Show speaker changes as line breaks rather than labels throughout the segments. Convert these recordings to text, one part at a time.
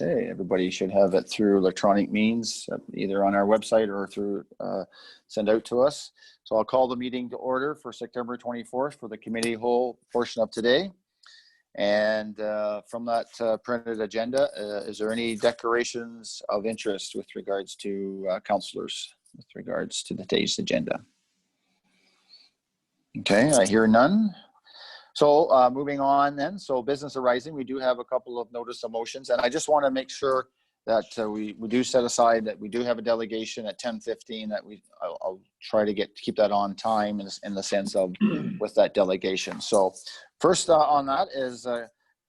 Okay, everybody should have it through electronic means, either on our website or through send out to us. So I'll call the meeting to order for September 24th for the committee whole portion of today. And from that printed agenda, is there any declarations of interest with regards to councillors with regards to today's agenda? Okay, I hear none. So moving on then, so business arising, we do have a couple of notice of motions, and I just want to make sure that we do set aside that we do have a delegation at 10:15 that I'll try to keep that on time in the sense of with that delegation. So first on that is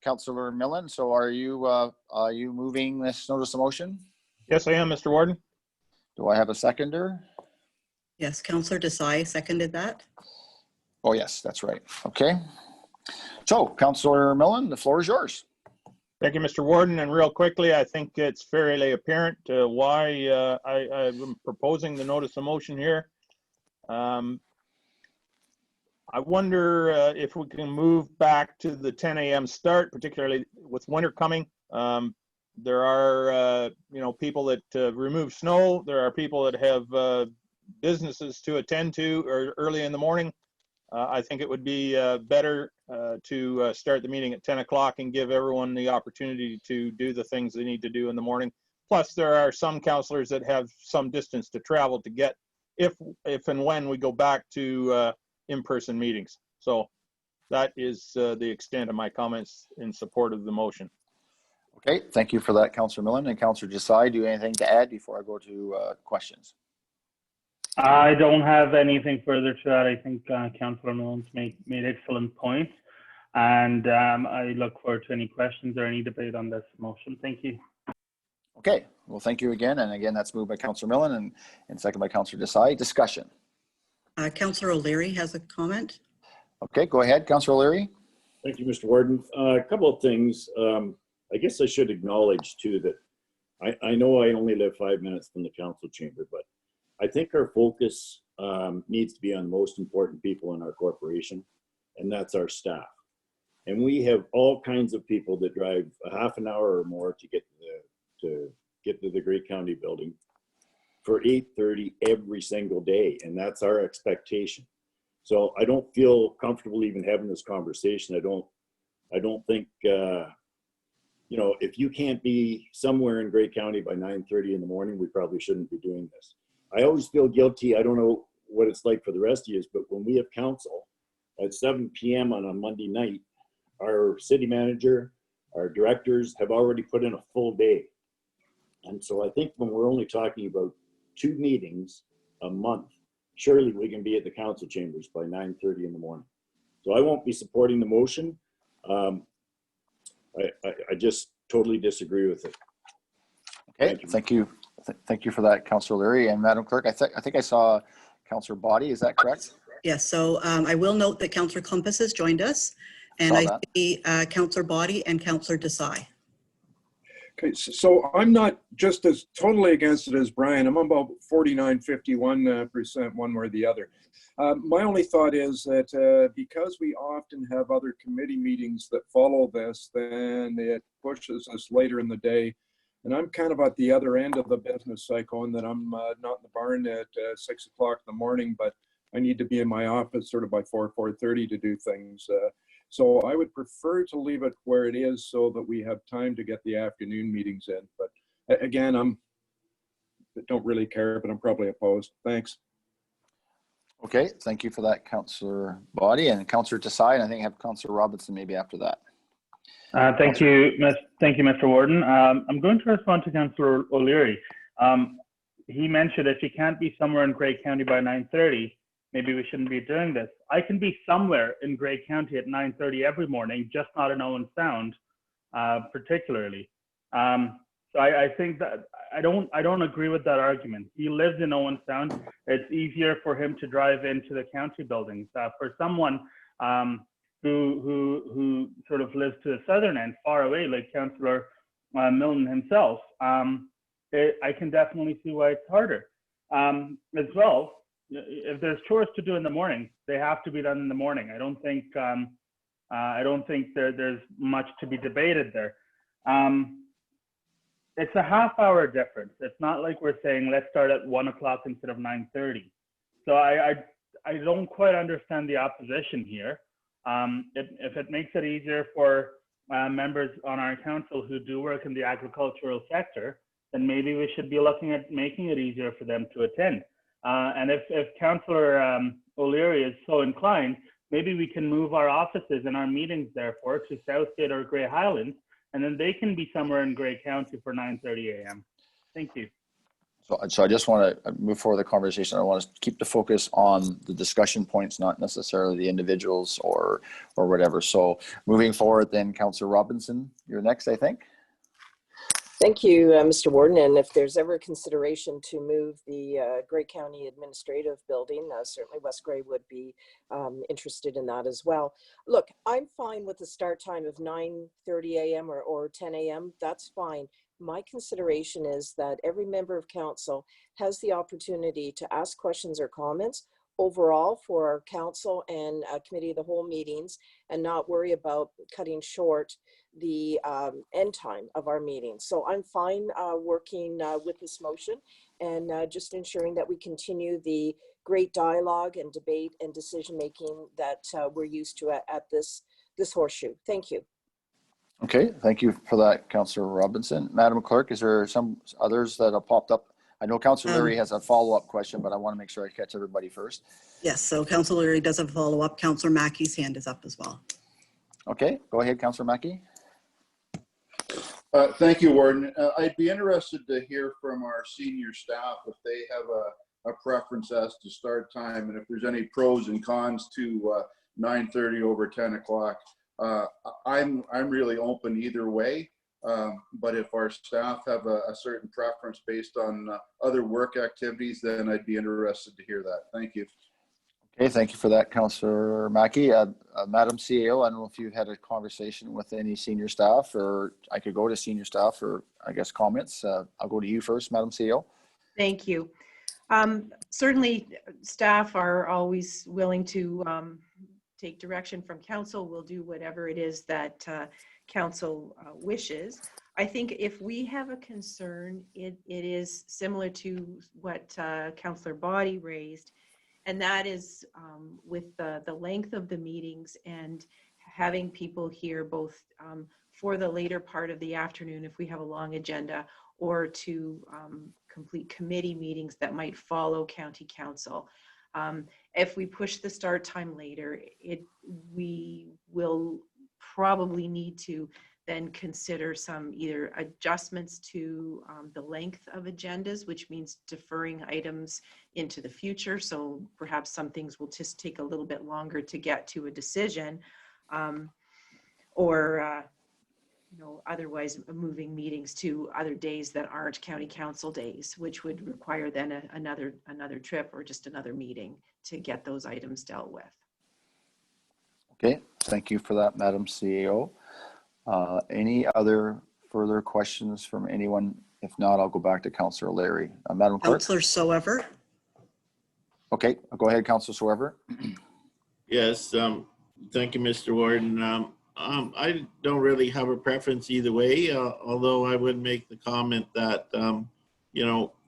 Councillor Millen. So are you moving this notice of motion?
Yes, I am, Mr. Warden.
Do I have a seconder?
Yes, Councillor Desai seconded that.
Oh yes, that's right. Okay. So, Councillor Millen, the floor is yours.
Thank you, Mr. Warden. And real quickly, I think it's fairly apparent why I'm proposing the notice of motion here. I wonder if we can move back to the 10 a.m. start, particularly with winter coming. There are, people that remove snow. There are people that have businesses to attend to early in the morning. I think it would be better to start the meeting at 10 o'clock and give everyone the opportunity to do the things they need to do in the morning. Plus, there are some councillors that have some distance to travel to get if and when we go back to in-person meetings. So that is the extent of my comments in support of the motion.
Okay, thank you for that, Councillor Millen. And Councillor Desai, do you have anything to add before I go to questions?
I don't have anything further to add. I think Councillor Millen's made excellent points, and I look forward to any questions or any debate on this motion. Thank you.
Okay, well, thank you again. And again, that's moved by Councillor Millen and second by Councillor Desai. Discussion.
Councillor O'Leary has a comment.
Okay, go ahead, Councillor O'Leary.
Thank you, Mr. Warden. A couple of things. I guess I should acknowledge too that I know I only live 5 minutes from the council chamber, but I think our focus needs to be on the most important people in our corporation, and that's our staff. And we have all kinds of people that drive a half an hour or more to get to the Grey County building for 8:30 every single day, and that's our expectation. So I don't feel comfortable even having this conversation. I don't think if you can't be somewhere in Grey County by 9:30 in the morning, we probably shouldn't be doing this. I always feel guilty. I don't know what it's like for the rest of you, but when we have council at 7 p.m. on a Monday night, our city manager, our directors have already put in a full day. And so I think when we're only talking about 2 meetings a month, surely we can be at the council chambers by 9:30 in the morning. So I won't be supporting the motion. I just totally disagree with it.
Okay, thank you. Thank you for that, Councillor O'Leary. And Madam Clerk, I think I saw Councillor Boddy. Is that correct?
Yes, so I will note that Councillor Clumpus has joined us, and I see Councillor Boddy and Councillor Desai.
Okay, so I'm not just as totally against it as Brian. I'm about 49, 51% one way or the other. My only thought is that because we often have other committee meetings that follow this, then it pushes us later in the day. And I'm kind of at the other end of the business cycle, and that I'm not in the barn at 6 o'clock in the morning, but I need to be in my office sort of by 4:30 to do things. So I would prefer to leave it where it is so that we have time to get the afternoon meetings in. But again, I don't really care, but I'm probably opposed. Thanks.
Okay, thank you for that, Councillor Boddy. And Councillor Desai, and I think I have Councillor Robinson maybe after that.
Thank you, Mr. Warden. I'm going to respond to Councillor O'Leary. He mentioned if you can't be somewhere in Grey County by 9:30, maybe we shouldn't be doing this. I can be somewhere in Grey County at 9:30 every morning, just not in Owen Sound, particularly. So I think that I don't agree with that argument. He lives in Owen Sound. It's easier for him to drive into the county buildings. For someone who sort of lives to the southern end, far away, like Councillor Millen himself, I can definitely see why it's harder. As well, if there's chores to do in the morning, they have to be done in the morning. I don't think there's much to be debated there. it's a half-hour difference. It's not like we're saying let's start at 1 o'clock instead of 9:30. So I don't quite understand the opposition here. If it makes it easier for members on our council who do work in the agricultural sector, then maybe we should be looking at making it easier for them to attend. And if Councillor O'Leary is so inclined, maybe we can move our offices and our meetings, therefore, to Southgate or Grey Highlands, and then they can be somewhere in Grey County for 9:30 a.m. Thank you.
So I just want to move forward the conversation. I want to keep the focus on the discussion points, not necessarily the individuals or whatever. So moving forward then, Councillor Robinson, you're next, I think.
Thank you, Mr. Warden. And if there's ever consideration to move the Grey County Administrative Building, certainly West Grey would be interested in that as well. Look, I'm fine with the start time of 9:30 a.m. or 10 a.m. That's fine. My consideration is that every member of council has the opportunity to ask questions or comments overall for our council and committee of the whole meetings, and not worry about cutting short the end time of our meetings. So I'm fine working with this motion and just ensuring that we continue the great dialogue and debate and decision making that we're used to at this horseshoe. Thank you.
Okay, thank you for that, Councillor Robinson. Madam Clerk, is there some others that have popped up? I know Councillor Leary has a follow-up question, but I want to make sure I catch everybody first.
Yes, so Councillor Leary does have a follow-up. Councillor Mackey's hand is up as well.
Okay, go ahead, Councillor Mackey.
Thank you, Warden. I'd be interested to hear from our senior staff if they have a preference as to start time, and if there's any pros and cons to 9:30 over 10 o'clock. I'm really open either way, but if our staff have a certain preference based on other work activities, then I'd be interested to hear that. Thank you.
Okay, thank you for that, Councillor Mackey. Madam CAO, I don't know if you've had a conversation with any senior staff, or I could go to senior staff for, I guess, comments. I'll go to you first, Madam CAO.
Thank you. Certainly, staff are always willing to take direction from council. We'll do whatever it is that council wishes. I think if we have a concern, it is similar to what Councillor Body raised, and that is with the length of the meetings and having people here both for the later part of the afternoon if we have a long agenda, or to complete committee meetings that might follow county council. If we push the start time later, we will probably need to then consider some either adjustments to the length of agendas, which means deferring items into the future. So perhaps some things will just take a little bit longer to get to a decision, or otherwise moving meetings to other days that aren't county council days, which would require then another trip or just another meeting to get those items dealt with.
Okay, thank you for that, Madam CAO. Any other further questions from anyone? If not, I'll go back to Councillor Larry. Madam Clerk?
Councillor Soever.
Okay, go ahead, Councillor Soever.
Yes, thank you, Mr. Warden. I don't really have a preference either way, although I would make the comment that,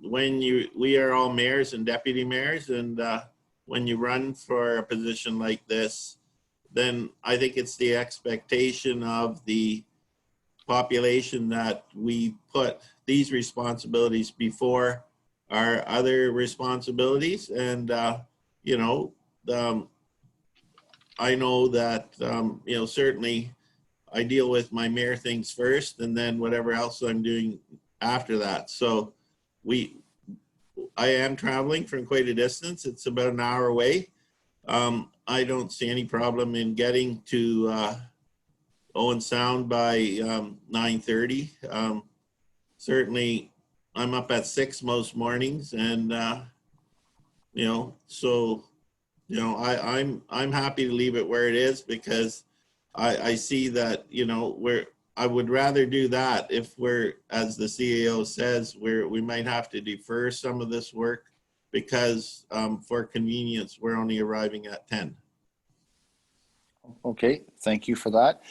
when we are all mayors and deputy mayors, and when you run for a position like this, then I think it's the expectation of the population that we put these responsibilities before our other responsibilities. And, I know that, certainly I deal with my mayor things first and then whatever else I'm doing after that. So I am traveling from quite a distance. It's about an hour away. I don't see any problem in getting to Owen Sound by 9:30. Certainly I'm up at 6 most mornings, and I'm happy to leave it where it is, because I see that, I would rather do that if we're, as the CAO says, we might have to defer some of this work because for convenience, we're only arriving at 10.
Okay, thank you for that.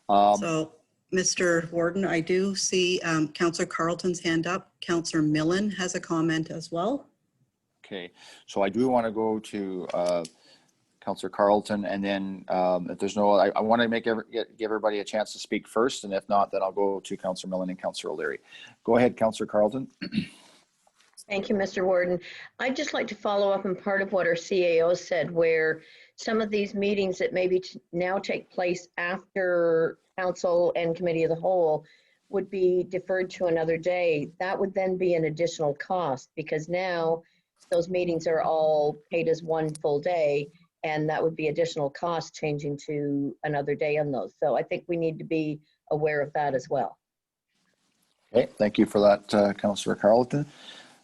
So Mr. Warden, I do see Councillor Carlton's hand up. Councillor Millen has a comment as well.
Okay, so I do want to go to Councillor Carlton, and then if there's no, I want to give everybody a chance to speak first, and if not, then I'll go to Councillor Millen and Councillor O'Leary. Go ahead, Councillor Carlton.
Thank you, Mr. Warden. I'd just like to follow up on part of what our CAO said, where some of these meetings that maybe now take place after council and committee of the whole would be deferred to another day. That would then be an additional cost, because now those meetings are all paid as one full day, and that would be additional cost changing to another day on those. So I think we need to be aware of that as well.
Okay, thank you for that, Councillor Carlton.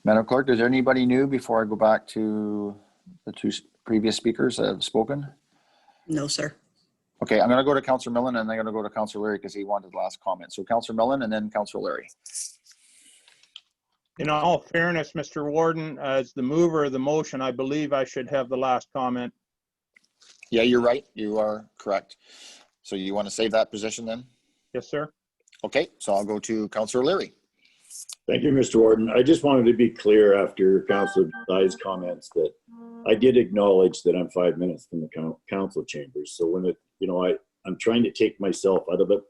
Madam Clerk, is there anybody new before I go back to the two previous speakers that have spoken?
No, sir.
Okay, I'm going to go to Councillor Millen, and I'm going to go to Councillor O'Leary because he wanted the last comment. So Councillor Millen and then Councillor O'Leary.
In all fairness, Mr. Warden, as the mover of the motion, I believe I should have the last comment.
Yeah, you're right. You are correct. So you want to save that position then?
Yes, sir.
Okay, so I'll go to Councillor O'Leary.
Thank you, Mr. Warden. I just wanted to be clear after Councillor Desai's comments that I did acknowledge that I'm 5 minutes from the council chambers. So when I'm trying to take myself out of it,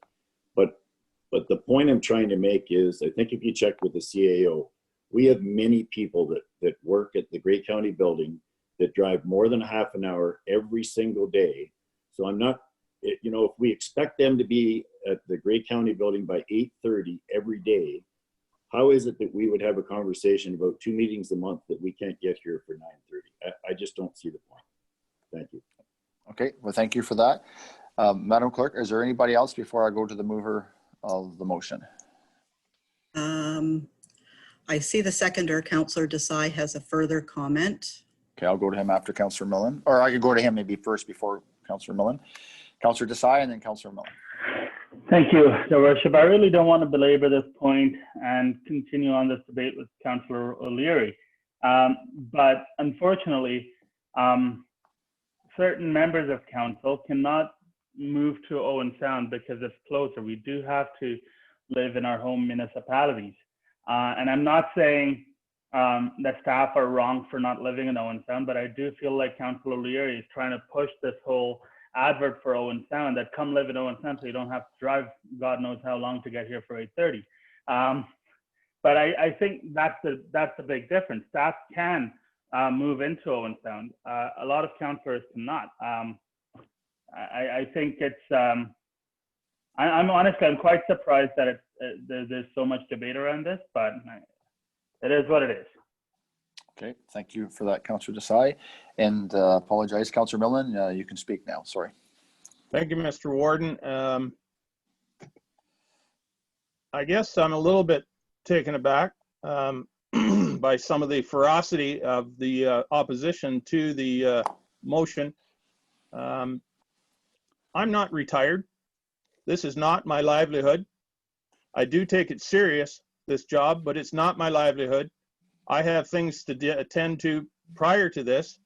but the point I'm trying to make is, I think if you check with the CAO, we have many people that work at the Grey County building that drive more than half an hour every single day. So I'm not, if we expect them to be at the Grey County building by 8:30 every day, how is it that we would have a conversation about 2 meetings a month that we can't get here for 9:30? I just don't see the point. Thank you. Okay,
well, thank you for that. Madam Clerk, is there anybody else before I go to the mover of the motion?
I see the seconder, Councillor Desai, has a further comment.
Okay, I'll go to him after Councillor Millen, or I could go to him maybe first before Councillor Millen. Councillor Desai and then Councillor Millen.
Thank you, Your Worship. I really don't want to belabor this point and continue on this debate with Councillor O'Leary. But unfortunately, certain members of council cannot move to Owen Sound because it's closer. We do have to live in our home municipalities. And I'm not saying that staff are wrong for not living in Owen Sound, but I do feel like Councillor O'Leary is trying to push this whole advert for Owen Sound that come live in Owen Sound so you don't have to drive God knows how long to get here for 8:30. But I think that's the big difference. Staff can move into Owen Sound. A lot of councillors cannot. I think it's, I'm honestly, I'm quite surprised that there's so much debate around this, but it is what it is.
Okay, thank you for that, Councillor Desai. And apologize, Councillor Millen, you can speak now, sorry.
Thank you, Mr. Warden. I guess I'm a little bit taken aback by some of the ferocity of the opposition to the motion. I'm not retired. This is not my livelihood. I do take it serious, this job, but it's not my livelihood. I have things to attend to prior to this.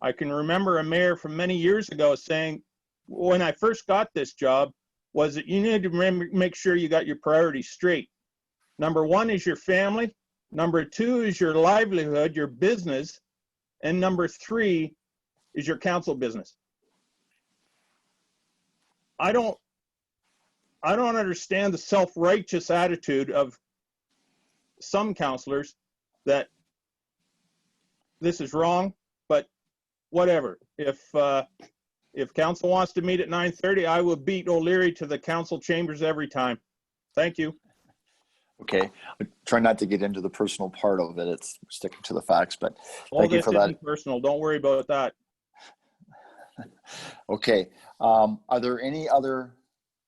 I can remember a mayor from many years ago saying, when I first got this job, was that you need to make sure you got your priorities straight. Number one is your family. Number two is your livelihood, your business. And number three is your council business. I don't understand the self-righteous attitude of some councillors that this is wrong, but whatever. If council wants to meet at 9:30, I will beat O'Leary to the council chambers every time. Thank you.
Okay, I try not to get into the personal part of it. It's sticking to the facts, but thank you for that.
Isn't personal. Don't worry about that.
Okay, are there any other,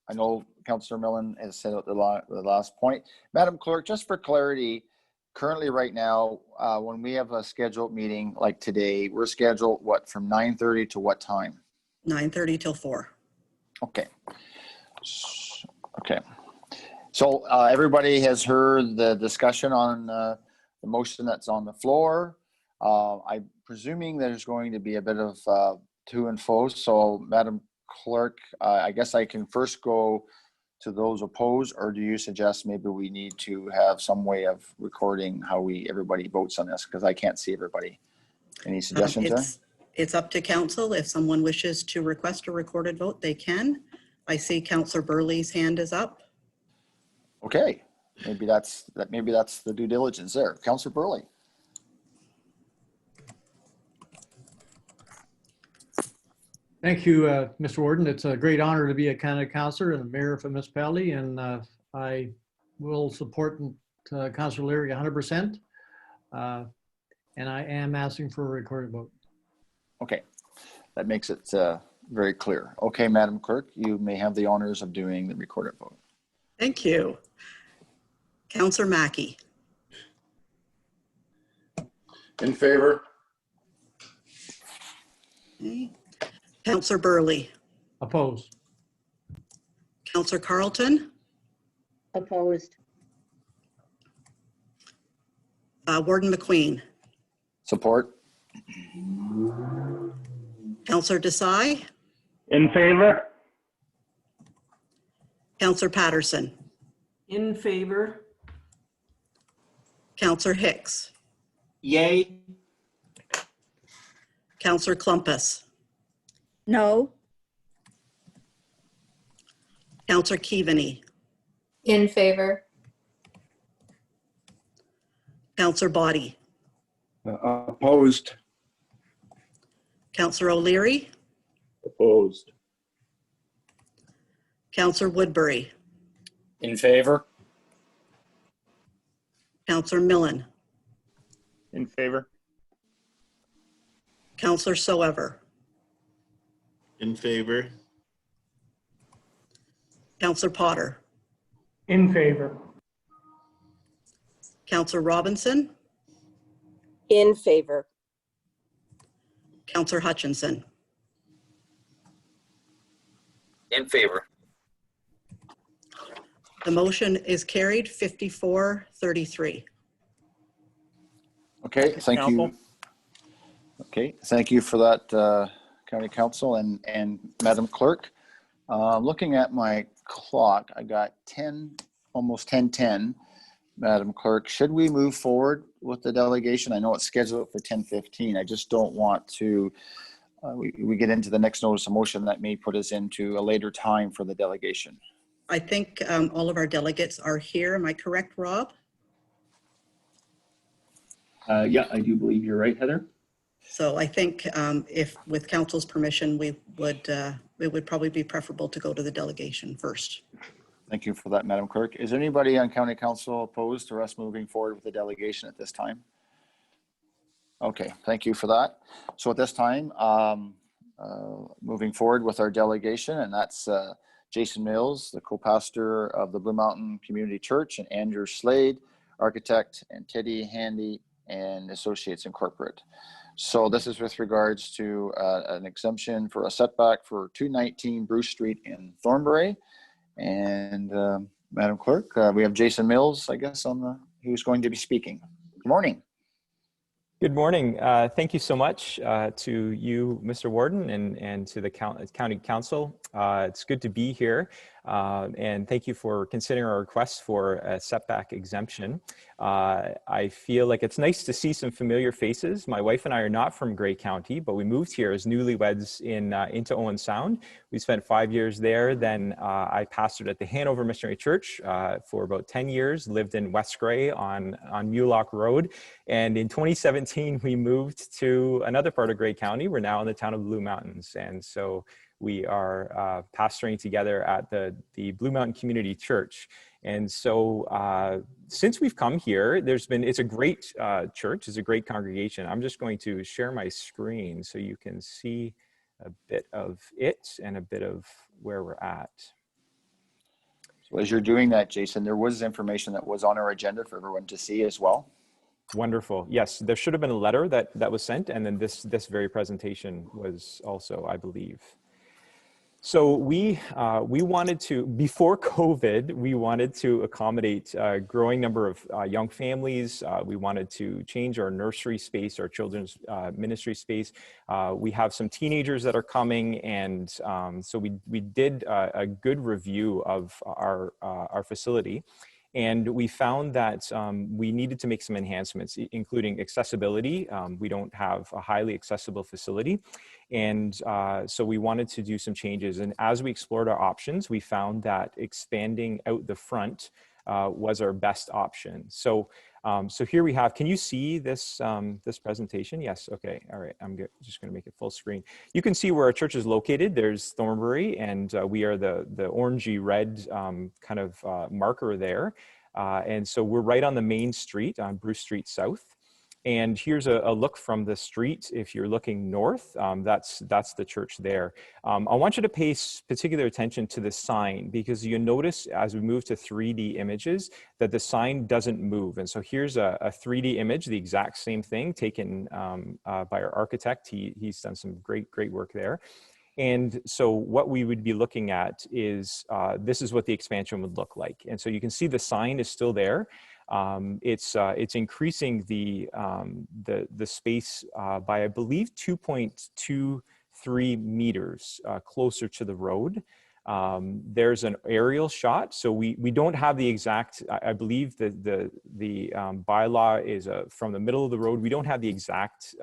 I know Councillor Millen has said at the last point. Madam Clerk, just for clarity, currently right now, when we have a scheduled meeting like today, we're scheduled what, from 9:30 to what time?
9:30 till 4.
Okay. Okay. So everybody has heard the discussion on the motion that's on the floor. I'm presuming there's going to be a bit of to and fro. So Madam Clerk, I guess I can first go to those opposed, or do you suggest maybe we need to have some way of recording how everybody votes on this? Because I can't see everybody. Any suggestions there?
It's up to council. If someone wishes to request a recorded vote, they can. I see Councillor Burley's hand is up.
Okay, maybe that's the due diligence there. Councillor Burley.
Thank you, Mr. Warden. It's a great honor to be a county councillor and a mayor of a municipality, and I will support Councillor Leary 100%. And I am asking for a recorded vote.
Okay, that makes it very clear. Okay, Madam Clerk, you may have the honors of doing the recorded vote.
Thank you. Councillor Mackey.
In favor?
Okay. Councillor Burley.
Opposed.
Councillor Carlton.
Opposed.
Warden McQueen.
Support?
Councillor Desai.
In favor?
Councillor Patterson.
In favor?
Councillor Hicks.
Yay.
Councillor Clumpus.
No.
Councillor Keaveney.
In favor?
Councillor Body.
Opposed.
Councillor O'Leary.
Opposed.
Councillor Woodbury.
In favor?
Councillor Millen.
In favor?
Councillor Soever.
In favor?
Councillor Potter.
In favor.
Councillor Robinson.
In favor?
Councillor Hutchinson.
In favor.
The motion is carried 54-33.
Okay, thank you.
Council.
Okay, thank you for that, County Council and Madam Clerk. Looking at my clock, I got almost 10:10. Madam Clerk, should we move forward with the delegation? I know it's scheduled for 10:15. I just don't want to, we get into the next notice of motion that may put us into a later time for the delegation.
I think all of our delegates are here. Am I correct, Rob?
Yeah, I do believe you're right, Heather.
So I think if with council's permission, it would probably be preferable to go to the delegation first.
Thank you for that, Madam Clerk. Is there anybody on County Council opposed to us moving forward with the delegation at this time? Okay, thank you for that. So at this time, moving forward with our delegation, and that's Jason Mills, the co-pastor of the Blue Mountain Community Church, and Andrew Slade, architect, and Teddy Handy and Associates Incorporated. So this is with regards to an exemption for a setback for 219 Bruce Street in Thornbury. And Madam Clerk, we have Jason Mills, I guess, who's going to be speaking. Good morning.
Good morning. Thank you so much to you, Mr. Warden, and to the County Council. It's good to be here. And thank you for considering our request for a setback exemption. I feel like it's nice to see some familiar faces. My wife and I are not from Grey County, but we moved here as newlyweds into Owen Sound. We spent 5 years there. Then I pastored at the Hanover Missionary Church for about 10 years, lived in West Grey on Mulock Road. And in 2017, we moved to another part of Grey County. We're now in the town of Blue Mountains. And so we are pastoring together at the Blue Mountain Community Church. And so since we've come here, it's a great church, it's a great congregation. I'm just going to share my screen so you can see a bit of it and a bit of where we're at.
So as you're doing that, Jason, there was information that was on our agenda for everyone to see as well.
Wonderful. Yes, there should have been a letter that was sent, and then this very presentation was also, I believe. So we wanted to, before COVID, we wanted to accommodate a growing number of young families. We wanted to change our nursery space, our children's ministry space. We have some teenagers that are coming, and so we did a good review of our facility. And we found that we needed to make some enhancements, including accessibility. We don't have a highly accessible facility. And so we wanted to do some changes. And as we explored our options, we found that expanding out the front was our best option. So here we have, can you see this, this presentation? Yes, okay, all right, just gonna make it full screen. You can see where our church is located. There's Thornbury, and we are the orangey red kind of marker there. And so we're right on the main street on Bruce Street South. And here's a look from the street. If you're looking north, that's the church there. I want you to pay particular attention to the sign, because you notice as we move to 3D images that the sign doesn't move. And so here's a 3D image, the exact same thing taken by our architect. He's done some great work there. And so what we would be looking at is, this is what the expansion would look like. And so you can see the sign is still there. It's increasing the space by, I believe, 2.23 meters closer to the road. There's an aerial shot, so we don't have the exact. I believe that the bylaw is from the middle of the road. We don't have the exact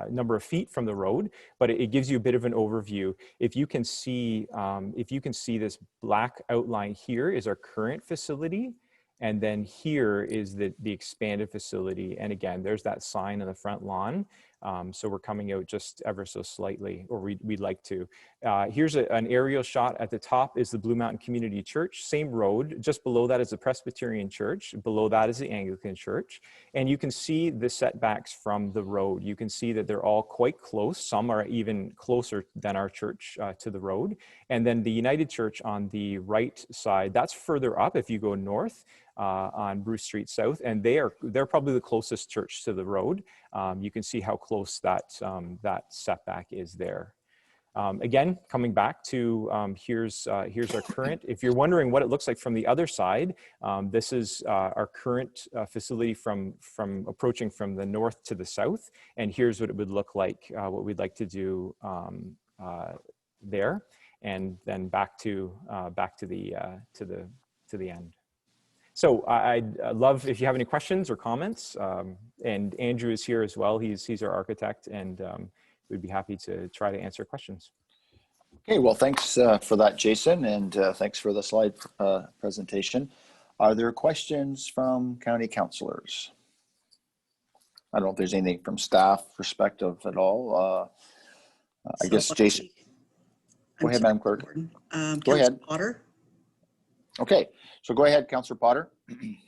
number of feet from the road, but it gives you a bit of an overview. If you can see this black outline, here is our current facility, and then here is the expanded facility. And again, there's that sign on the front lawn. So we're coming out just ever so slightly, or we'd like to. Here's an aerial shot. At the top is the Blue Mountain Community Church, same road. Just below that is the Presbyterian Church. Below that is the Anglican Church. And you can see the setbacks from the road. You can see that they're all quite close. Some are even closer than our church to the road. And then the United Church on the right side, that's further up if you go north. On Bruce Street South, and they're probably the closest church to the road. You can see how close that setback is there. Again, coming back to here's our current. If you're wondering what it looks like from the other side, this is our current facility from approaching from the north to the south, and here's what it would look like. What we'd like to do there, and then back to the end. So I'd love if you have any questions or comments, and Andrew is here as well. He's our architect, and we'd be happy to try to answer questions.
Okay, well, thanks for that, Jason, and thanks for the slide presentation. Are there questions from county councillors? I don't know if there's anything from staff perspective at all. I guess, Jason. Go ahead, Madam Clerk. Go ahead.
Potter.
Okay, so go ahead, Councillor Potter.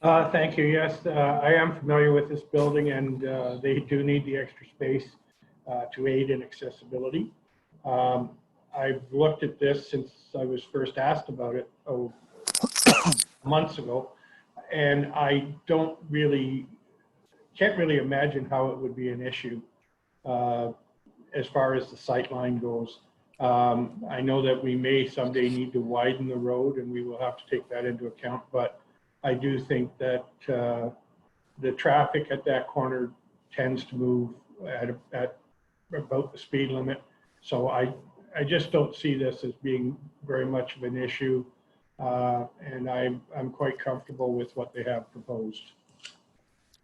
Thank you. Yes, I am familiar with this building, and they do need the extra space to aid in accessibility. I've looked at this since I was first asked about it months ago, and I can't really imagine how it would be an issue as far as the sight line goes. I know that we may someday need to widen the road, and we will have to take that into account, but I do think that the traffic at that corner tends to move at about the speed limit. So I just don't see this as being very much of an issue, and I'm quite comfortable with what they have proposed.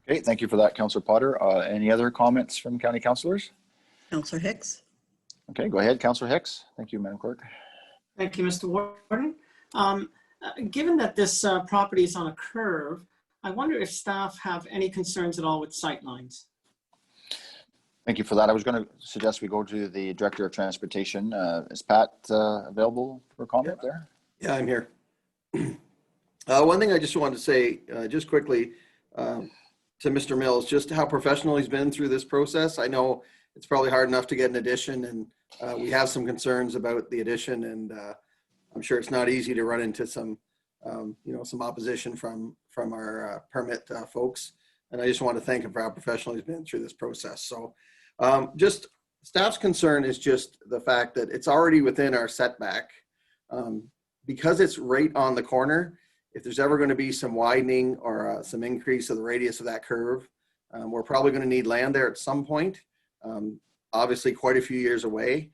Okay, thank you for that, Councillor Potter. Any other comments from county councillors?
Councillor Hicks.
Okay, go ahead, Councillor Hicks. Thank you, Madam Clerk.
Thank you, Mr. Warden. Given that this property is on a curve, I wonder if staff have any concerns at all with sight lines.
Thank you for that. I was going to suggest we go to the Director of Transportation. Is Pat available for comment there?
Yeah, I'm here. One thing I just wanted to say, just quickly, to Mr. Mills, just how professional he's been through this process. I know it's probably hard enough to get an addition, and we have some concerns about the addition, and I'm sure it's not easy to run into some, some opposition from our permit folks. And I just want to thank him for how professional he's been through this process. So just Staff's concern is just the fact that it's already within our setback. Because it's right on the corner, if there's ever going to be some widening or some increase of the radius of that curve, we're probably going to need land there at some point. Obviously quite a few years away.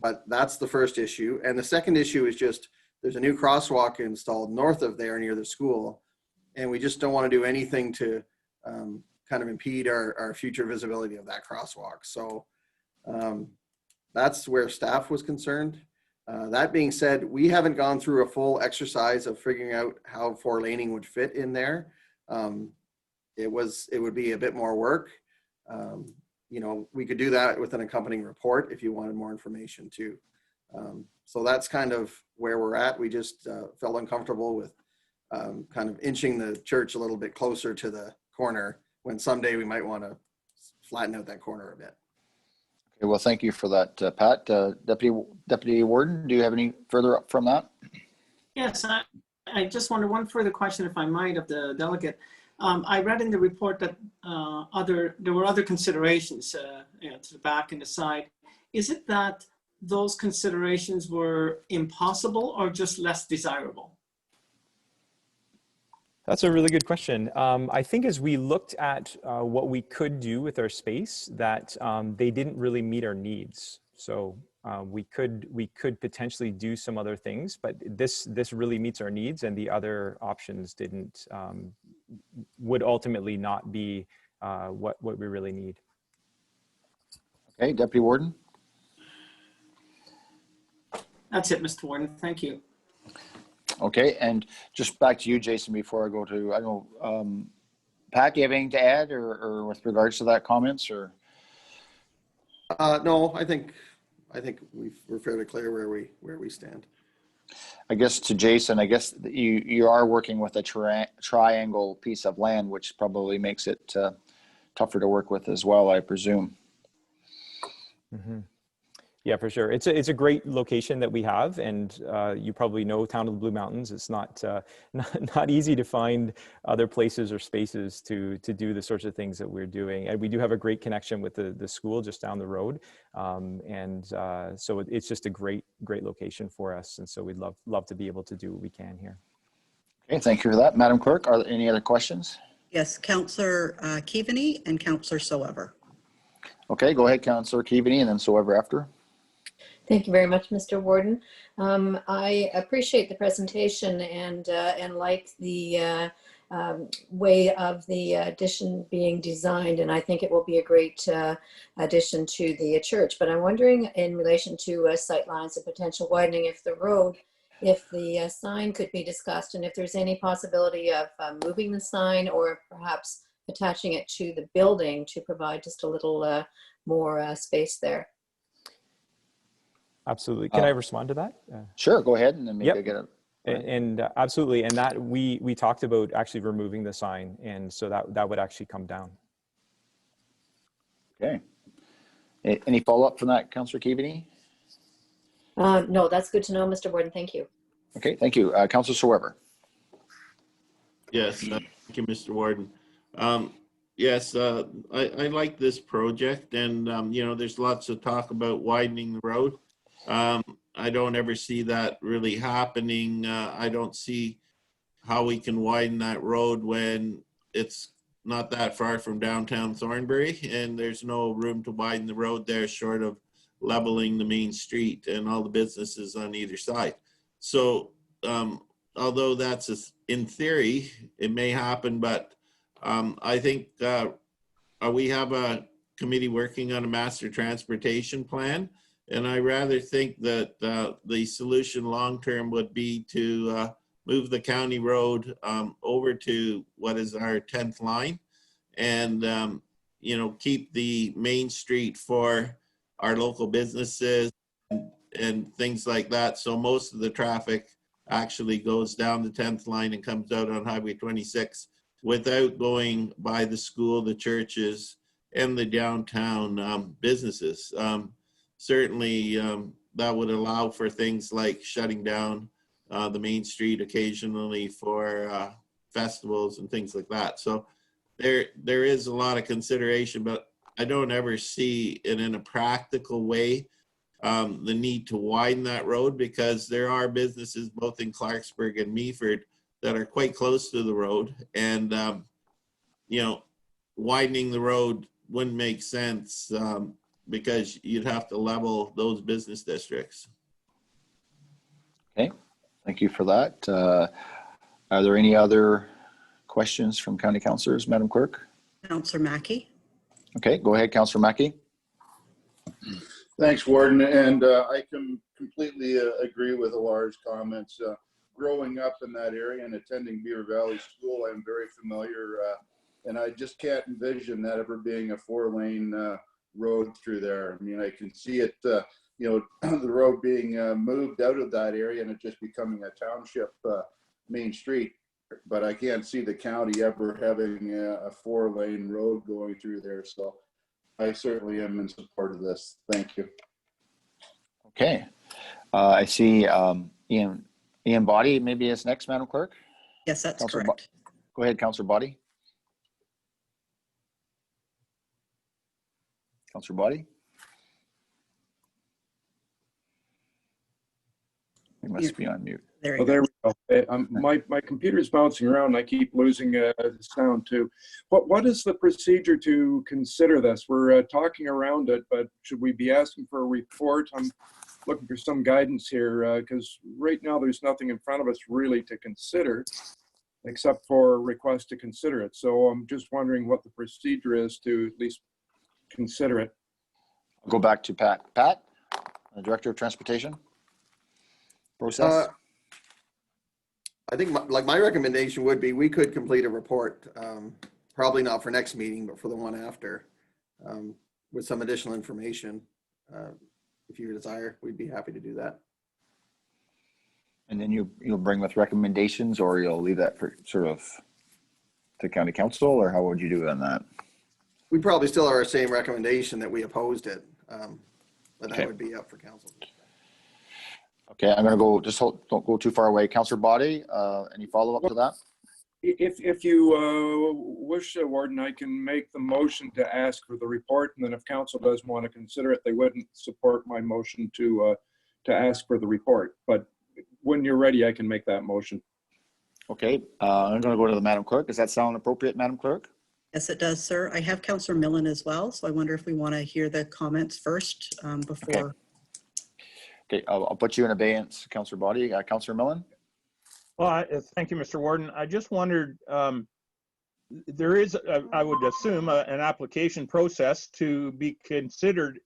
But that's the first issue. And the second issue is just there's a new crosswalk installed north of there near the school. And we just don't want to do anything to kind of impede our future visibility of that crosswalk. So that's where staff was concerned. That being said, we haven't gone through a full exercise of figuring out how 4-laning would fit in there. It would be a bit more work. You know, we could do that with an accompanying report if you wanted more information too. So that's kind of where we're at. We just felt uncomfortable with kind of inching the church a little bit closer to the corner when someday we might want to flatten out that corner a bit.
Okay, well, thank you for that, Pat. Deputy Warden, do you have any further up from that?
Yes, I just wonder one further question, if I might, of the delegate. I read in the report that there were other considerations you know, to the back and the side. Is it that those considerations were impossible or just less desirable?
That's a really good question. I think as we looked at what we could do with our space, that they didn't really meet our needs. So we could potentially do some other things, but this really meets our needs, and the other options didn't, would ultimately not be what we really need.
Okay, Deputy Warden.
That's it, Mr. Warden. Thank you.
Okay, and just back to you, Jason, before I go to, I don't know, Pat, do you have anything to add or with regards to that comments or?
No, I think we're fairly clear where we stand.
I guess to Jason, I guess you are working with a triangle piece of land, which probably makes it tougher to work with as well, I presume.
Mm-hmm. Yeah, for sure. It's a great location that we have, and you probably know Town of the Blue Mountains. It's not easy to find other places or spaces to do the sorts of things that we're doing. And we do have a great connection with the school just down the road, so it's just a great location for us. And so we'd love to be able to do what we can here.
Okay, thank you for that, Madam Clerk. Are there any other questions?
Yes, Councillor Keaveney and Councillor Soever.
Okay, go ahead, Councillor Keaveney, and then Soever after.
Thank you very much, Mr. Warden. I appreciate the presentation and like the way of the addition being designed, and I think it will be a great addition to the church. But I'm wondering, in relation to sight lines and potential widening if the sign could be discussed, and if there's any possibility of moving the sign or perhaps attaching it to the building to provide just a little more space there.
Absolutely. Can I respond to that?
Sure, go ahead, and then maybe I get it.
And absolutely, and that we talked about actually removing the sign, and so that would actually come down.
Okay. Any follow-up from that, Councillor Keaveney?
No, that's good to know, Mr. Warden. Thank you.
Okay, thank you. Councillor Soever.
Yes, thank you, Mr. Warden. Yes, I like this project, and you know, there's lots of talk about widening the road. I don't ever see that really happening. I don't see how we can widen that road when it's not that far from downtown Thornbury, and there's no room to widen the road there short of leveling the main street and all the businesses on either side. So although that's in theory, it may happen, but I think we have a committee working on a master transportation plan. And I rather think that the solution long-term would be to move the county road over to what is our 10th line, and you know, keep the main street for our local businesses and things like that. So most of the traffic actually goes down the 10th line and comes out on Highway 26 without going by the school, the churches, and the downtown businesses. Certainly that would allow for things like shutting down the main street occasionally for festivals and things like that. So there is a lot of consideration, but I don't ever see it in a practical way, the need to widen that road, because there are businesses both in Clarksburg and Meaford that are quite close to the road. And, you know, widening the road wouldn't make sense because you'd have to level those business districts.
Okay, thank you for that. Are there any other questions from county councillors, Madam Clerk?
Councillor Mackey.
Okay, go ahead, Councillor Mackey.
Thanks, Warden. And I can completely agree with Alar's comments. Growing up in that area and attending Beaver Valley School, I'm very familiar, and I just can't envision that ever being a 4-lane road through there. I mean, I can see it, you know, the road being moved out of that area and it just becoming a township main street. But I can't see the county ever having a 4-lane road going through there. So I certainly am in support of this. Thank you.
Okay, I see Ian Body maybe is next, Madam Clerk.
Yes, that's
Councillor
correct.
Go ahead, Councillor Body. Councillor Body. You must be on mute.
There
Oh, there we go. My computer's bouncing around and I keep losing the sound too. What is the procedure to consider this? We're talking around it, but should we be asking for a report? I'm looking for some guidance here because right now there's nothing in front of us really to consider except for a request to consider it. So I'm just wondering what the procedure is to at least consider it.
I'll go back to Pat. Pat, the Director of Transportation. Process.
I think my recommendation would be we could complete a report, probably not for next meeting, but for the one after, with some additional information. If you desire, we'd be happy to do that.
And then you'll bring with recommendations, or you'll leave that for sort of to county council, or how would you do on that?
We probably still are our same recommendation that we opposed it, but
Okay.
that would be up for council.
Okay, I'm going to go, just don't go too far away. Councillor Body, any follow-up to that?
If you wish, Warden, I can make the motion to ask for the report, and then if council doesn't want to consider it, they wouldn't support my motion to ask for the report. But when you're ready, I can make that motion.
Okay, I'm going to go to the Madam Clerk. Does that sound appropriate, Madam Clerk?
Yes, it does, sir. I have Councillor Millen as well, so I wonder if we want to hear the comments first before.
Okay, I'll put you in abeyance, Councillor Body. Councillor Millen?
Well, thank you, Mr. Warden. I just wondered, there is, I would assume, an application process to be considered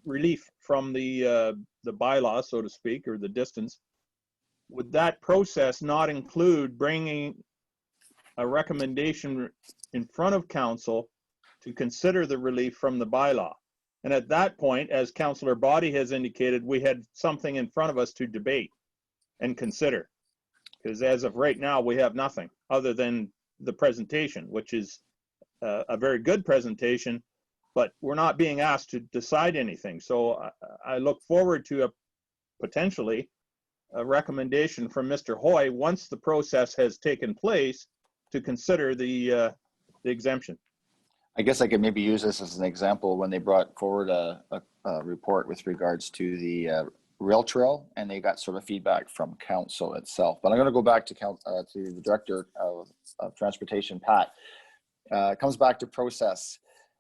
relief from the bylaw, so to speak, or the distance. Would that process not include bringing a recommendation in front of council to consider the relief from the bylaw? And at that point, as Councillor Body has indicated, we had something in front of us to debate and consider. Because as of right now, we have nothing other than the presentation, which is a very good presentation, but we're not being asked to decide anything. So I look forward to potentially a recommendation from Mr. Hoy once the process has taken place to consider the exemption.
I guess I could maybe use this as an example when they brought forward a report with regards to the rail trail, and they got sort of feedback from council itself. But I'm going to go back to the Director of Transportation, Pat. It comes back to process.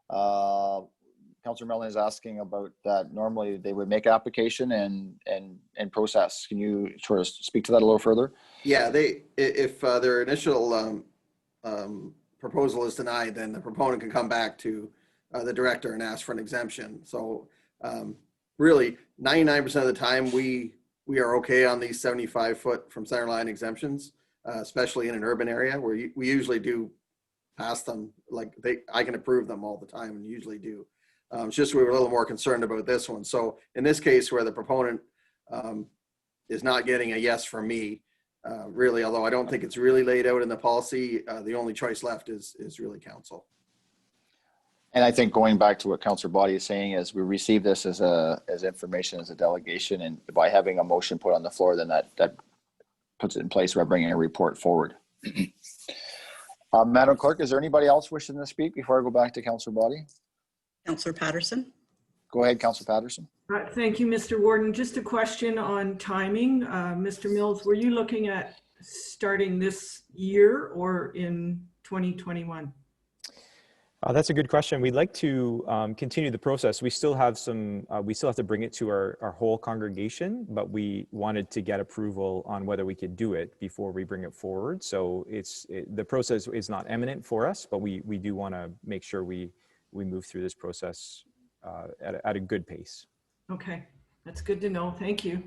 Councillor Mellon is asking about that. Normally, they would make application and process. Can you sort of speak to that a little further?
Yeah, if their initial proposal is denied, then the proponent can come back to the director and ask for an exemption. So really 99% of the time we are okay on these 75-foot from center line exemptions, especially in an urban area where we usually do pass them. Like I can approve them all the time and usually do. It's just we were a little more concerned about this one. So in this case where the proponent is not getting a yes from me, really, although I don't think it's really laid out in the policy, the only choice left is really council.
And I think going back to what Councillor Body is saying is we receive this as information as a delegation, and by having a motion put on the floor, then that puts it in place by bringing a report forward. Madam Clerk, is there anybody else wishing to speak before I go back to Councillor Body?
Councillor Patterson.
Go ahead, Councillor Patterson.
Thank you, Mr. Warden. Just a question on timing. Mr. Mills, were you looking at starting this year or in 2021?
That's a good question. We'd like to continue the process. We still have we still have to bring it to our whole congregation, but we wanted to get approval on whether we could do it before we bring it forward. So the process is not imminent for us, but we do want to make sure we move through this process at a good pace.
Okay, that's good to know. Thank you.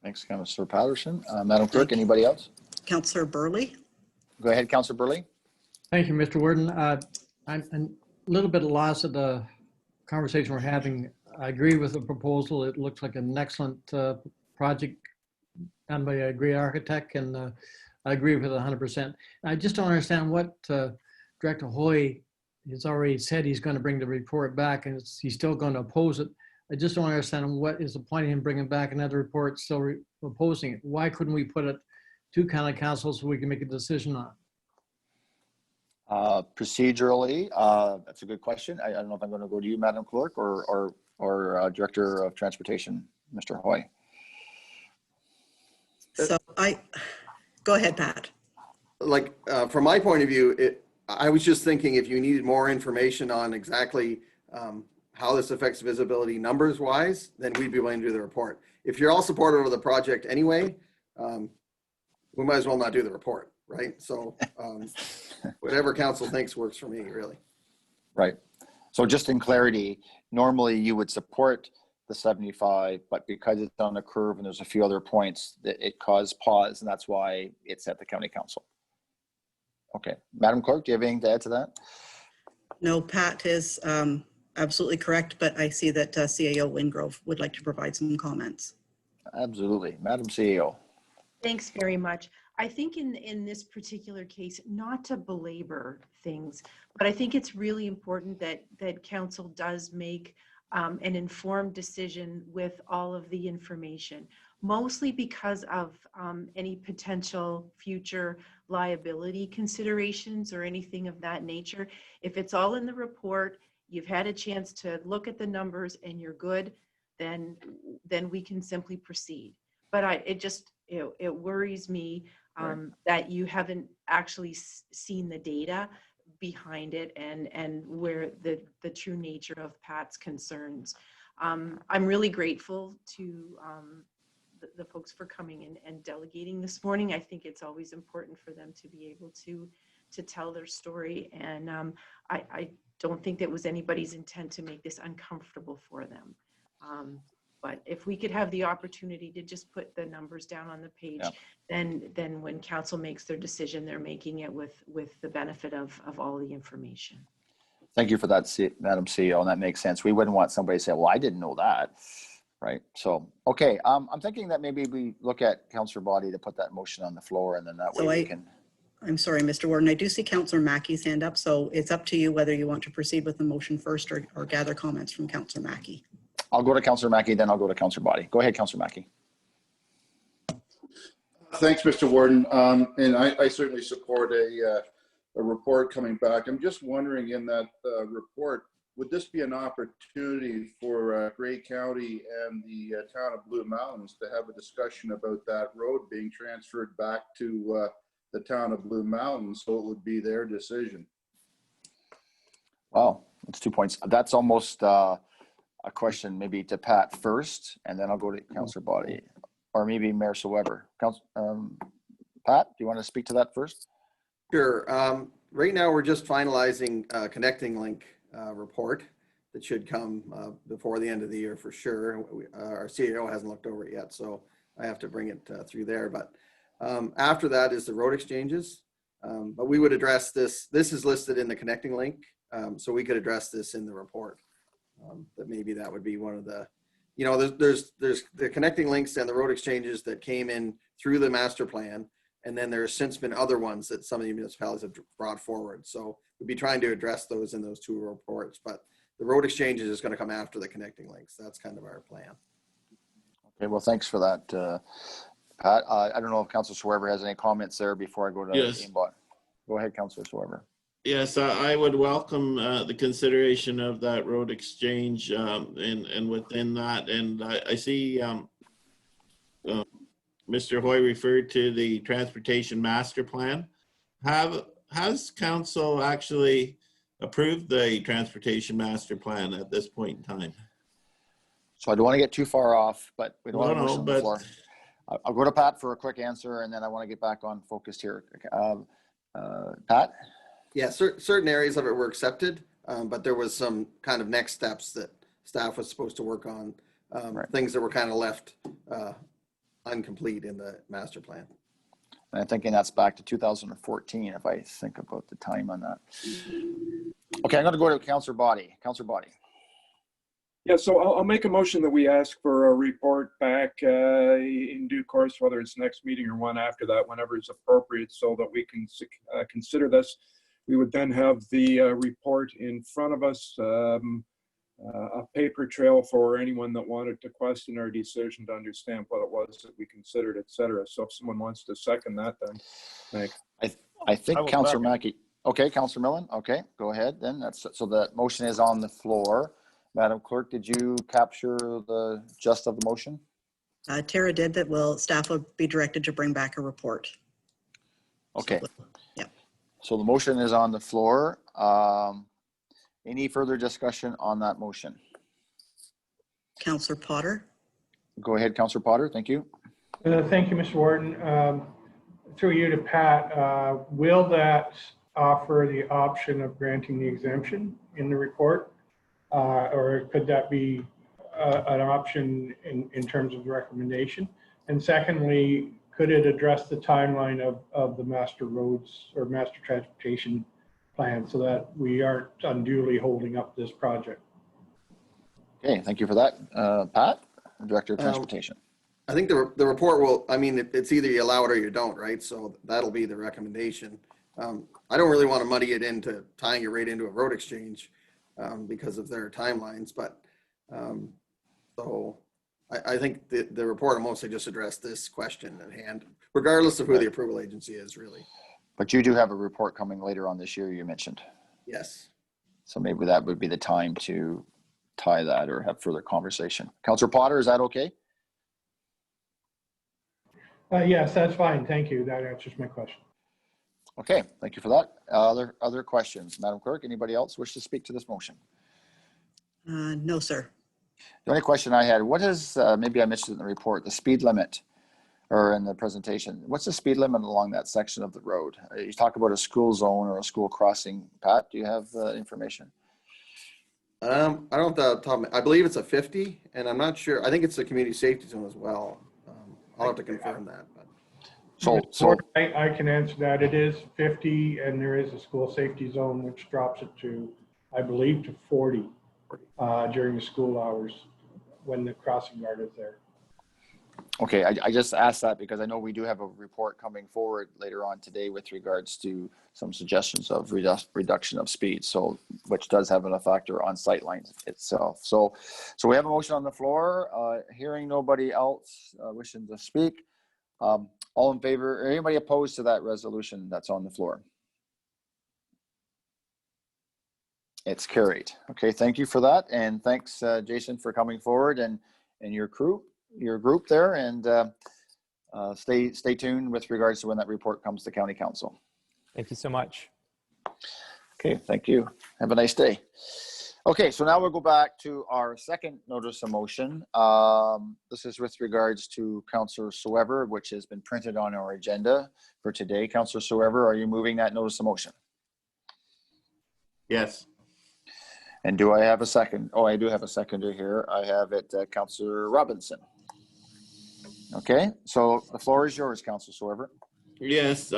Thanks, Councillor Patterson. Madam Clerk, anybody else?
Councillor Burley.
Go ahead, Councillor Burley.
Thank you, Mr. Warden. I'm a little bit lost at the conversation we're having. I agree with the proposal. It looks like an excellent project done by a great architect, and I agree with it 100%. I just don't understand what Director Hoy has already said he's going to bring the report back, and he's still going to oppose it. I just don't understand what is the point of him bringing back another report still opposing it. Why couldn't we put it to county council so we can make a decision on it?
Procedurally, that's a good question. I don't know if I'm going to go to you, Madam Clerk, or Director of Transportation, Mr. Hoy.
So go ahead, Pat.
Like, from my point of view, I was just thinking if you needed more information on exactly how this affects visibility numbers wise, then we'd be willing to do the report. If you're all supportive of the project anyway, we might as well not do the report, right? So whatever council thinks works for me, really.
Right. So just in clarity, normally you would support the 75, but because it's on the curve and there's a few other points that it caused pause, and that's why it's at the county council. Okay. Madam Clerk, do you have anything to add to that?
No, Pat is absolutely correct, but I see that CAO Wingrove would like to provide some comments.
Absolutely. Madam CEO.
Thanks very much. I think in this particular case, not to belabor things, but I think it's really important that council does make an informed decision with all of the information, mostly because of any potential future liability considerations or anything of that nature. If it's all in the report, you've had a chance to look at the numbers and you're good, then we can simply proceed. But it worries me that you haven't actually seen the data behind it and where the true nature of Pat's concerns. I'm really grateful to the folks for coming in and delegating this morning. I think it's always important for them to be able to tell their story, and I don't think that was anybody's intent to make this uncomfortable for them. But if we could have the opportunity to just put the numbers down on the page, then when council makes their decision, they're making it with the benefit of all the information.
Thank you for that, Madam CEO, and that makes sense. We wouldn't want somebody to say, well, I didn't know that, right? So, okay, I'm thinking that maybe we look at Councillor Body to put that motion on the floor, and then that way we can...
I'm sorry, Mr. Warden, I do see Councillor Mackey's hand up, so it's up to you whether you want to proceed with the motion first or gather comments from Councillor Mackey.
I'll go to Councillor Mackey, then I'll go to Councillor Body. Go ahead, Councillor Mackey.
Thanks, Mr. Warden. And I certainly support a report coming back. I'm just wondering, in that report, would this be an opportunity for Grey County and the town of Blue Mountains to have a discussion about that road being transferred back to the town of Blue Mountains, so it would be their decision?
Wow, that's 2 points. That's almost a question maybe to Pat first, and then I'll go to Councillor Body, or maybe Mayor Weber. Pat, do you want to speak to that first?
Sure. Right now, we're just finalizing a Connecting Link report that should come before the end of the year for sure. Our CEO hasn't looked over it yet, so I have to bring it through there. But after that is the road exchanges. But we would address this. This is listed in the Connecting Link, so we could address this in the report. That maybe that would be one of the, there's the Connecting Links and the road exchanges that came in through the master plan. And then there's since been other ones that some of the municipalities have brought forward. So we'll be trying to address those in those two reports, but the road exchanges is going to come after the Connecting Links. That's kind of our plan.
Okay, well, thanks for that, Pat. I don't know if Councillor Swerver has any comments there before I go to
Yes.
Aimbot. Go ahead, Councillor Swerver.
Yes, I would welcome the consideration of that road exchange and within that. And I see Mr. Hoy referred to the transportation master plan. Has council actually approved the transportation master plan at this point in time?
So I don't want to get too far off, but we don't want to
No,
motion on the
but
floor. I'll go to Pat for a quick answer, and then I want to get back on focused here. Pat?
Yeah, certain areas of it were accepted, but there was some kind of next steps that staff was supposed to work on, things that were kind of left incomplete in the master plan.
And I'm thinking that's back to 2014, if I think about the time on that. Okay, I'm going to go to Councillor Body. Councillor Body.
Yeah, so I'll make a motion that we ask for a report back in due course, whether it's next meeting or one after that, whenever it's appropriate, so that we can consider this. We would then have the report in front of us, a paper trail for anyone that wanted to question our decision to understand what it was that we considered, et cetera. So if someone wants to second that, then thanks.
I think Councillor Mackey. Okay, Councillor Millen. Okay, go ahead then. That's so the motion is on the floor. Madam Clerk, did you capture the gist of the motion?
Tara did that. Staff will be directed to bring back a report.
Okay.
Yeah.
So the motion is on the floor. Any further discussion on that motion?
Councillor Potter.
Go ahead, Councillor Potter. Thank you.
Thank you, Mr. Warden. Through you to Pat, will that offer the option of granting the exemption in the report? Or could that be an option in terms of the recommendation? And secondly, could it address the timeline of the master roads or master transportation plan so that we aren't unduly holding up this project?
Okay, thank you for that. Pat, Director of Transportation.
I think the report will, I mean, it's either you allow it or you don't, right? So that'll be the recommendation. I don't really want to muddy it into tying it right into a road exchange because of their timelines, but so I think the report will mostly just address this question at hand, regardless of who the approval agency is, really.
But you do have a report coming later on this year, you mentioned.
Yes.
So maybe that would be the time to tie that or have further conversation. Councillor Potter, is that okay?
Yes, that's fine. Thank you. That answers my question.
Okay, thank you for that. Other questions? Madam Clerk, anybody else wish to speak to this motion?
No, sir.
The only question I had, what is, maybe I missed it in the report, the speed limit or in the presentation. What's the speed limit along that section of the road? You talk about a school zone or a school crossing. Pat, do you have information?
I don't have the top. I believe it's a 50, and I'm not sure. I think it's a community safety zone as well. I'll have to confirm that. But.
So
I can answer that. It is 50, and there is a school safety zone which drops it to, I believe, to 40 during the school hours when the crossing guard is there.
Okay, I just asked that because I know we do have a report coming forward later on today with regards to some suggestions of reduction of speed, so which does have an factor on sight lines itself. So we have a motion on the floor. Hearing nobody else wishing to speak, all in favor, or anybody opposed to that resolution that's on the floor? It's carried. Okay, thank you for that, and thanks, Jason, for coming forward and your group there, and stay tuned with regards to when that report comes to County Council.
Thank you so much.
Okay, thank you. Have a nice day. Okay, so now we'll go back to our second notice of motion. This is with regards to Councillor Soever, which has been printed on our agenda for today. Councillor Soever, are you moving that notice of motion?
Yes.
And do I have a second? Oh, I do have a seconder here. I have it, Councillor Robinson. Okay, so the floor is yours, Councillor Soever.
Yes.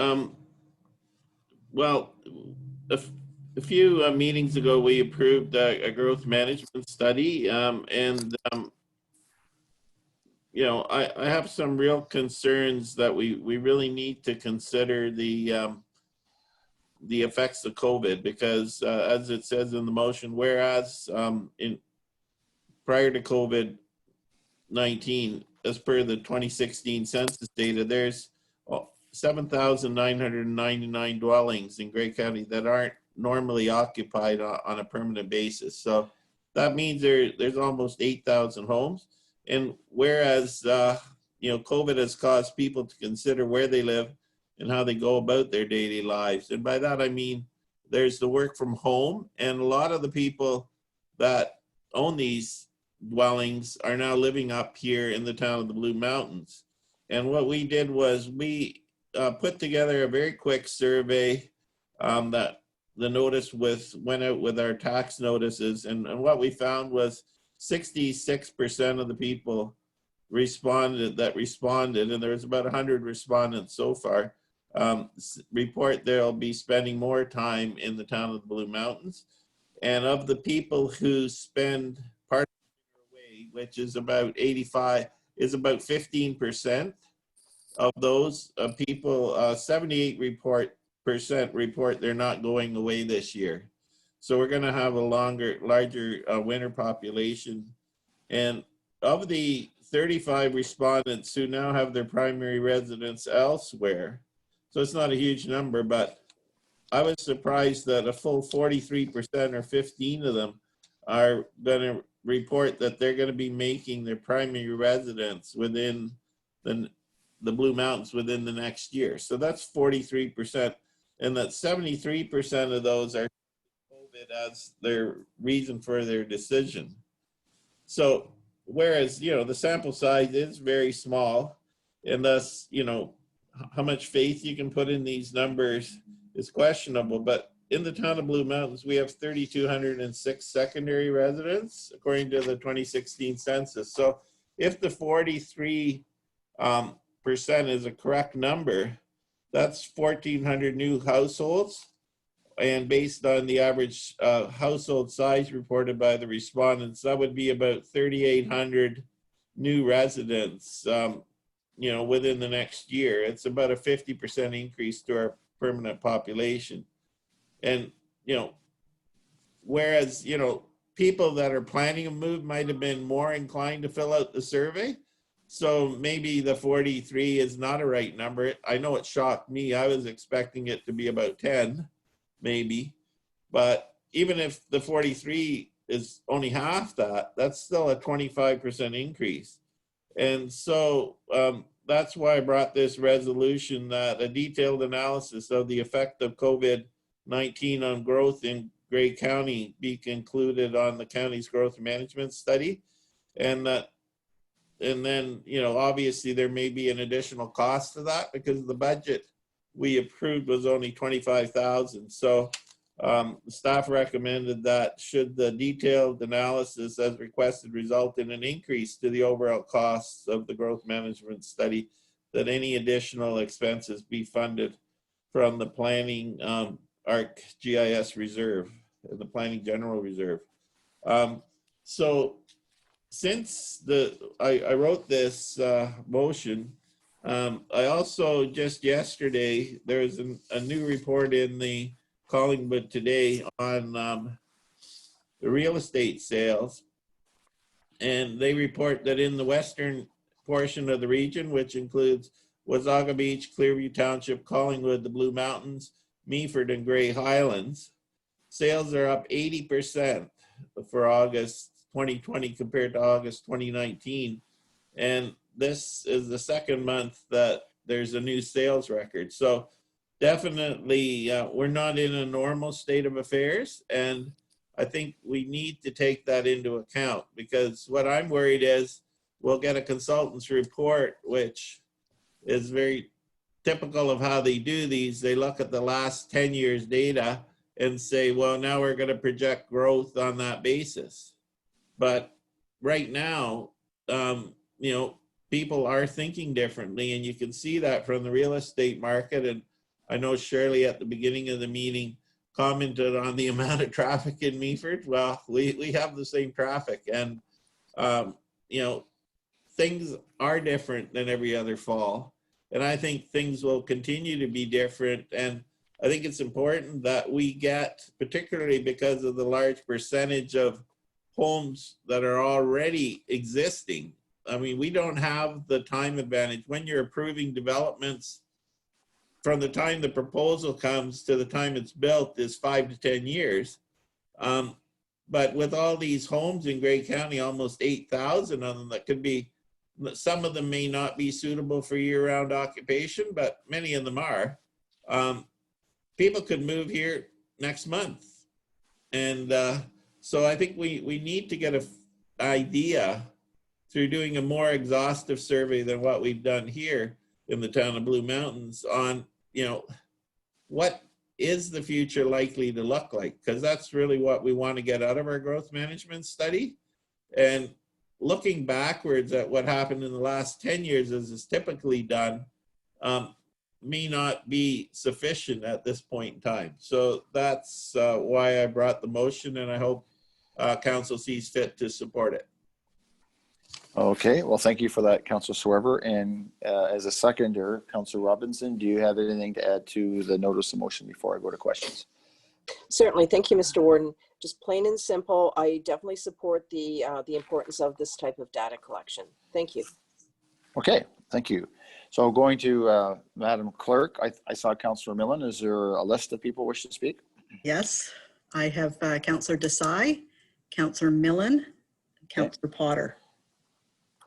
Well, a few meetings ago, we approved a growth management study, and you know, I have some real concerns that we really need to consider the effects of COVID, because as it says in the motion, whereas prior to COVID-19, as per the 2016 census data, there's 7,999 dwellings in Grey County that aren't normally occupied on a permanent basis. So that means there's almost 8,000 homes. And whereas, COVID has caused people to consider where they live and how they go about their daily lives. And by that, I mean, there's the work from home, and a lot of the people that own these dwellings are now living up here in the town of the Blue Mountains. And what we did was we put together a very quick survey that the notice went out with our tax notices. And what we found was 66% of the people responded, and there was about 100 respondents so far, report they'll be spending more time in the town of the Blue Mountains. And of the people who spend part of their way, which is about 85, is about 15% of those people, 78% report they're not going away this year. So we're going to have a larger winter population. And of the 35 respondents who now have their primary residence elsewhere, so it's not a huge number, but I was surprised that a full 43% or 15 of them are going to report that they're going to be making their primary residence within the Blue Mountains within the next year. So that's 43%. And that 73% of those are COVID as their reason for their decision. So whereas, the sample size is very small, and thus, how much faith you can put in these numbers is questionable. But in the town of Blue Mountains, we have 3,206 secondary residents, according to the 2016 census. So if the 43% is a correct number, that's 1,400 new households. And based on the average household size reported by the respondents, that would be about 3,800 new residents, within the next year. It's about a 50% increase to our permanent population. And, whereas, people that are planning a move might have been more inclined to fill out the survey. So maybe the 43 is not a right number. I know it shocked me. I was expecting it to be about 10, maybe. But even if the 43 is only half that, that's still a 25% increase. And so that's why I brought this resolution that a detailed analysis of the effect of COVID-19 on growth in Grey County be concluded on the county's growth management study. And then, obviously there may be an additional cost to that because the budget we approved was only $25,000. So staff recommended that should the detailed analysis as requested result in an increase to the overall costs of the growth management study, that any additional expenses be funded from the planning ArcGIS reserve, the planning general reserve. So since I wrote this motion, I also just yesterday, there was a new report in the Collingwood Today on the real estate sales. And they report that in the western portion of the region, which includes Wasaga Beach, Clearview Township, Collingwood, the Blue Mountains, Meaford, and Grey Highlands, sales are up 80% for August 2020 compared to August 2019. And this is the second month that there's a new sales record. So definitely, we're not in a normal state of affairs. And I think we need to take that into account, because what I'm worried is we'll get a consultant's report, which is very typical of how they do these. They look at the last 10 years data and say, well, now we're going to project growth on that basis. But right now, people are thinking differently, and you can see that from the real estate market. And I know Shirley at the beginning of the meeting commented on the amount of traffic in Meaford. Well, we have the same traffic, and things are different than every other fall. And I think things will continue to be different. And I think it's important that we get, particularly because of the large percentage of homes that are already existing. I mean, we don't have the time advantage when you're approving developments from the time the proposal comes to the time it's built is 5 to 10 years. But with all these homes in Grey County, almost 8,000 of them that could be, some of them may not be suitable for year-round occupation, but many of them are. People could move here next month. And so I think we need to get an idea through doing a more exhaustive survey than what we've done here in the town of Blue Mountains on, what is the future likely to look like? Because that's really what we want to get out of our growth management study. And looking backwards at what happened in the last 10 years, as is typically done, may not be sufficient at this point in time. So that's why I brought the motion, and I hope council sees fit to support it.
Okay, well, thank you for that, Councillor Swerver. And as a seconder, Councillor Robinson, do you have anything to add to the notice of motion before I go to questions?
Certainly. Thank you, Mr. Warden. Just plain and simple, I definitely support the importance of this type of data collection. Thank you.
Okay, thank you. So going to Madam Clerk, I saw Councillor Millen. Is there a list of people wish to speak?
Yes, I have Councillor Desai, Councillor Millen, Councillor Potter.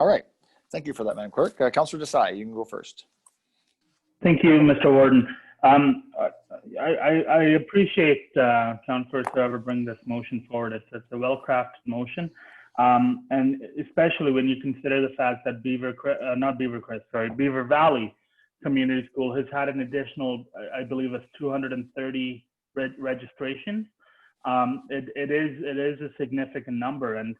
All right. Thank you for that, Madam Clerk. Councillor Desai, you can go first.
Thank you, Mr. Warden. I appreciate Councillor Swerver bring this motion forward. It's a well-crafted motion, and especially when you consider the fact that Beaver Valley Community School has had an additional, I believe it's 230 registrations. It is a significant number, and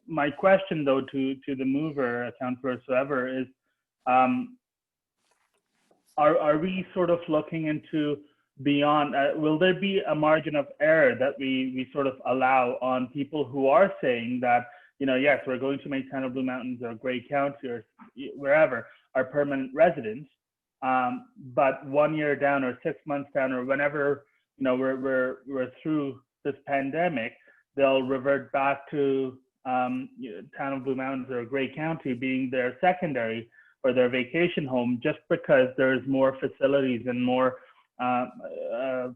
my question though to the mover, Councillor Swerver, is are we sort of looking into beyond, will there be a margin of error that we sort of allow on people who are saying that, yes, we're going to make Town of Blue Mountains or Grey County or wherever our permanent residents, but 1 year down or 6 months down or whenever, we're through this pandemic, they'll revert back to Town of Blue Mountains or Grey County being their secondary or their vacation home, just because there's more facilities and more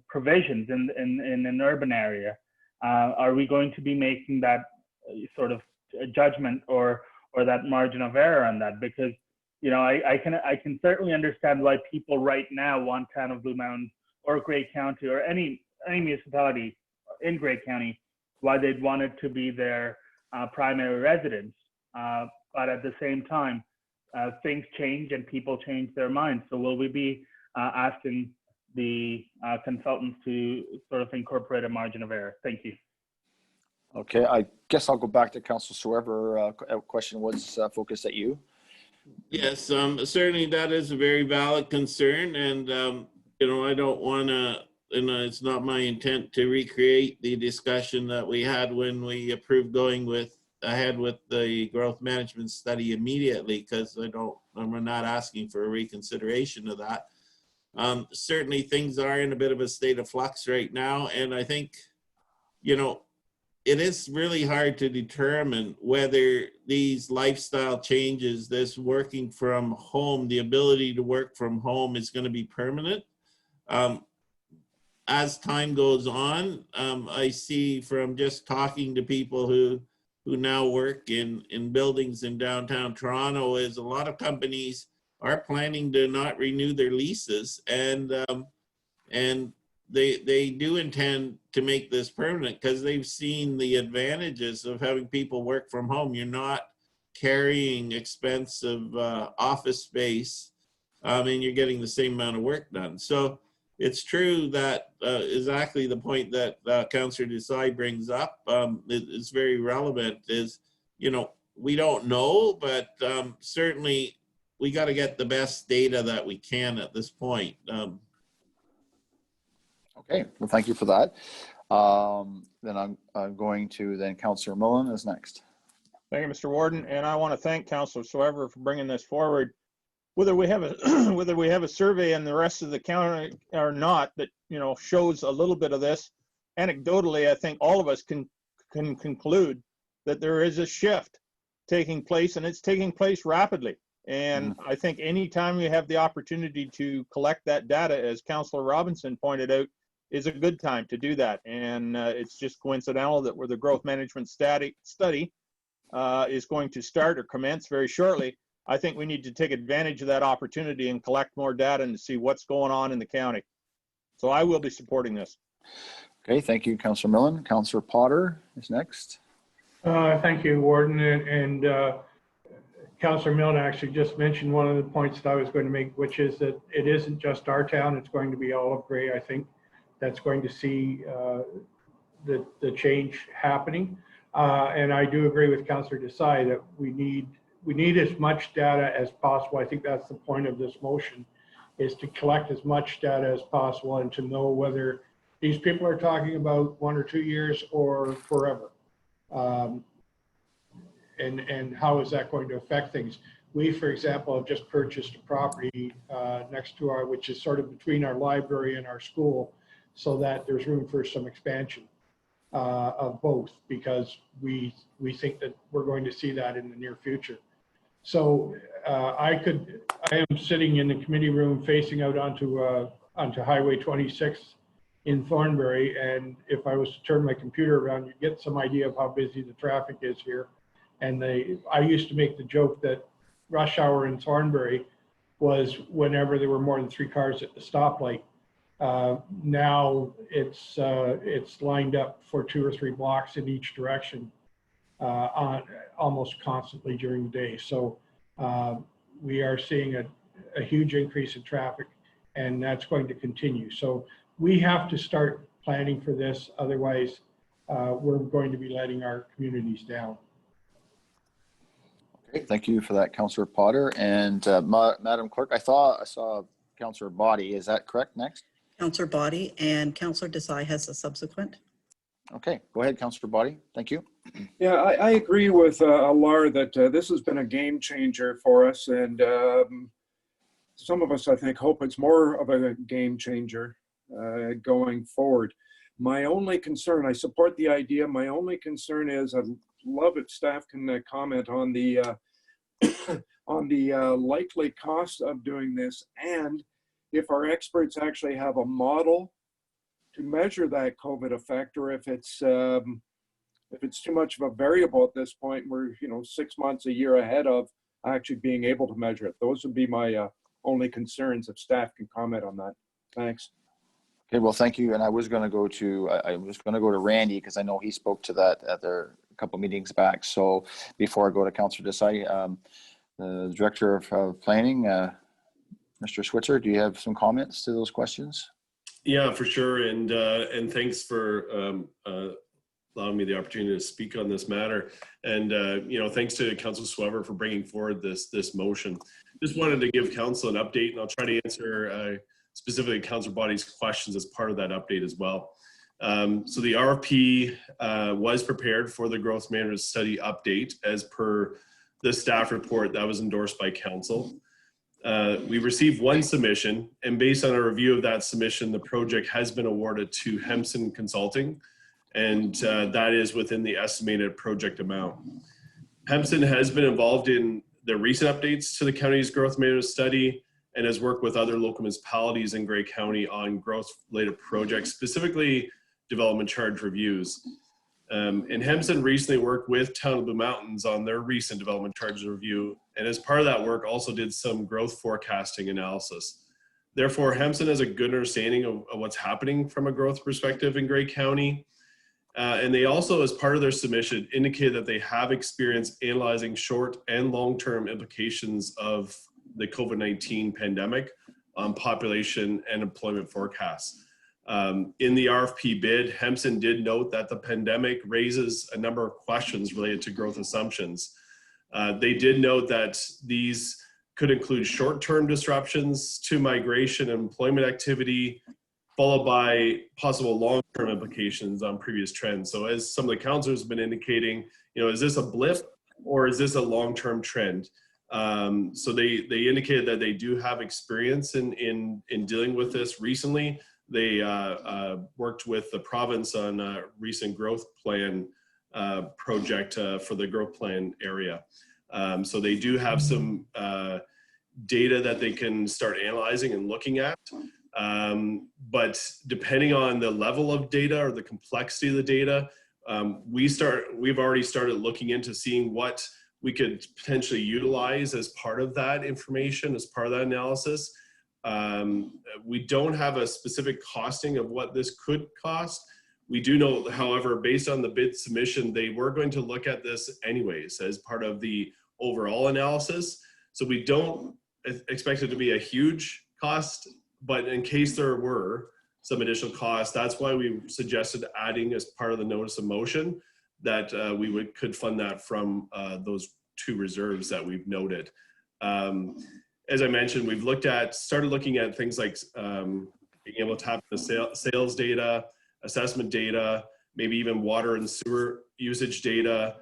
provisions in an urban area. Are we going to be making that sort of judgment or that margin of error on that? Because I can certainly understand why people right now want Town of Blue Mountains or Grey County or any municipality in Grey County, why they'd want it to be their primary residence. But at the same time, things change and people change their minds. So will we be asking the consultants to sort of incorporate a margin of error? Thank you.
Okay, I guess I'll go back to Councillor Swerver. Question was focused at you.
Yes, certainly that is a very valid concern, and I don't want to, it's not my intent to recreate the discussion that we had when we approved going ahead with the growth management study immediately, because we're not asking for a reconsideration of that. Certainly things are in a bit of a state of flux right now, and I think, it is really hard to determine whether these lifestyle changes, this working from home, the ability to work from home is going to be permanent. As time goes on, I see from just talking to people who now work in buildings in downtown Toronto, is a lot of companies are planning to not renew their leases, and they do intend to make this permanent because they've seen the advantages of having people work from home. You're not carrying expensive office space, and you're getting the same amount of work done. So it's true that exactly the point that Councillor Desai brings up is very relevant. Is, we don't know, but certainly we got to get the best data that we can at this point.
Okay, well, thank you for that. Then I'm going to Councillor Millen is next.
Thank you, Mr. Warden, and I want to thank Councillor Swerver for bringing this forward. Whether we have a survey in the rest of the county or not that shows a little bit of this, anecdotally, I think all of us can conclude that there is a shift taking place, and it's taking place rapidly. And I think anytime we have the opportunity to collect that data, as Councillor Robinson pointed out, is a good time to do that. And it's just coincidental that where the growth management study is going to start or commence very shortly. I think we need to take advantage of that opportunity and collect more data and to see what's going on in the county. So I will be supporting this.
Okay, thank you, Councillor Millen. Councillor Potter is next.
Thank you, Warden. And Councillor Milne actually just mentioned one of the points that I was going to make, which is that it isn't just our town, it's going to be all of Grey, I think, that's going to see the change happening. And I do agree with Councillor Desai that we need as much data as possible. I think that's the point of this motion, is to collect as much data as possible and to know whether these people are talking about 1 or 2 years or forever. And how is that going to affect things? We, for example, have just purchased a property next to which is sort of between our library and our school, so that there's room for some expansion of both, because we think that we're going to see that in the near future. So I am sitting in the committee room facing out onto Highway 26 in Thornbury, and if I was to turn my computer around, you'd get some idea of how busy the traffic is here. And I used to make the joke that rush hour in Thornbury was whenever there were more than 3 cars at the stoplight. Now it's lined up for 2 or 3 blocks in each direction on almost constantly during the day. So we are seeing a huge increase in traffic, and that's going to continue. So we have to start planning for this, otherwise we're going to be letting our communities down.
Okay, thank you for that, Councillor Potter. And Madam Clerk, I saw Councillor Body. Is that correct? Next.
Councillor Body, and Councillor Desai has a subsequent.
Okay, go ahead, Councillor Body. Thank you.
Yeah, I agree with Alar that this has been a game changer for us, and some of us, I think, hope it's more of a game changer going forward. My only concern, I support the idea, my only concern is, I'd love if staff can comment on the on the likely cost of doing this, and if our experts actually have a model to measure that COVID effect, or if it's too much of a variable at this point, we're 6 months, a year ahead of actually being able to measure it. Those would be my only concerns, if staff can comment on that. Thanks.
Okay, well, thank you. And I was going to go to Randy, because I know he spoke to that at a couple meetings back. So before I go to Councillor Desai, the Director of Planning, Mr. Switzer, do you have some comments to those questions?
Yeah, for sure. And thanks for allowing me the opportunity to speak on this matter. And thanks to Councillor Swever for bringing forward this motion. Just wanted to give Council an update, and I'll try to answer specifically Councillor Body's questions as part of that update as well. So the RFP was prepared for the growth management study update as per the staff report that was endorsed by Council. We received 1 submission, and based on a review of that submission, the project has been awarded to Hempson Consulting, and that is within the estimated project amount. Hempson has been involved in the recent updates to the county's growth management study and has worked with other local municipalities in Grey County on growth-related projects, specifically development charge reviews. And Hempson recently worked with Town of Blue Mountains on their recent development charges review, and as part of that work also did some growth forecasting analysis. Therefore, Hempson has a good understanding of what's happening from a growth perspective in Grey County. And they also, as part of their submission, indicated that they have experience analyzing short and long-term implications of the COVID-19 pandemic on population and employment forecasts. In the RFP bid, Hempson did note that the pandemic raises a number of questions related to growth assumptions. They did note that these could include short-term disruptions to migration and employment activity, followed by possible long-term implications on previous trends. So as some of the councilors have been indicating, is this a blip or is this a long-term trend? So they indicated that they do have experience in dealing with this recently. They worked with the province on a recent growth plan project for the growth plan area. So they do have some data that they can start analyzing and looking at. But depending on the level of data or the complexity of the data, we've already started looking into seeing what we could potentially utilize as part of that information, as part of that analysis. We don't have a specific costing of what this could cost. We do know, however, based on the bid submission, they were going to look at this anyways as part of the overall analysis. So we don't expect it to be a huge cost, but in case there were some additional costs, that's why we suggested adding as part of the notice of motion that we could fund that from those two reserves that we've noted. As I mentioned, we've started looking at things like being able to tap the sales data, assessment data, maybe even water and sewer usage data.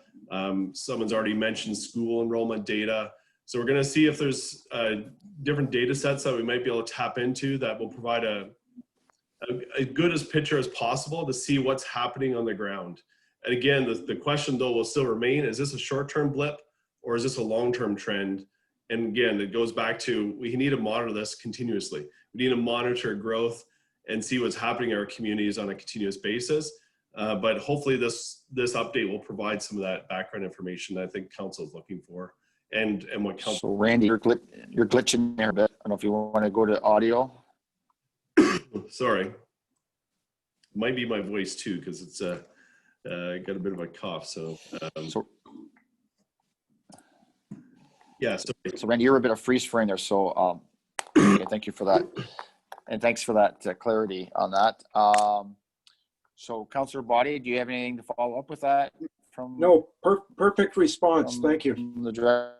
Someone's already mentioned school enrollment data. So we're going to see if there's different data sets that we might be able to tap into that will provide a good as picture as possible to see what's happening on the ground. And again, the question though will still remain, is this a short-term blip or is this a long-term trend? And again, it goes back to, we need to monitor this continuously. We need to monitor growth and see what's happening in our communities on a continuous basis. But hopefully this update will provide some of that background information that I think council is looking for. And what council.
So Randy, you're glitching there a bit. I don't know if you want to go to audio.
Sorry. Might be my voice too, because it's got a bit of a cough. So yeah.
So Randy, you're a bit of freeze frame there. So okay, thank you for that. And thanks for that clarity on that. So Councillor Body, do you have anything to follow up with that?
No, perfect response. Thank you.
The director.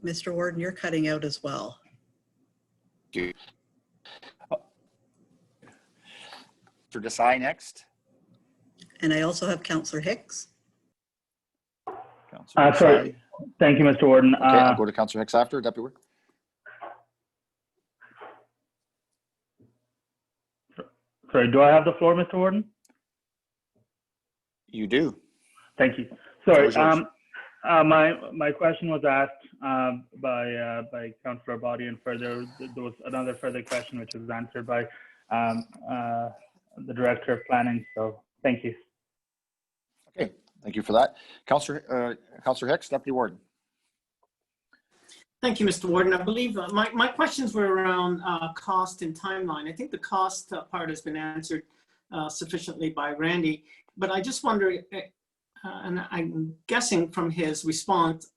Mr. Warden, you're cutting out as well.
For Desai next.
And I also have Councillor Hicks.
Sorry. Thank you, Mr. Warden.
Okay, I'll go to Councillor Hicks after, Deputy Warden.
Sorry, do I have the floor, Mr. Warden?
You do.
Thank you. Sorry, my question was asked by Councillor Body, and further there was another further question which was answered by the Director of Planning. So thank you.
Okay, thank you for that. Councillor Hicks, Deputy Warden.
Thank you, Mr. Warden. I believe my questions were around cost and timeline. I think the cost part has been answered sufficiently by Randy, but I just wonder, and I'm guessing from his response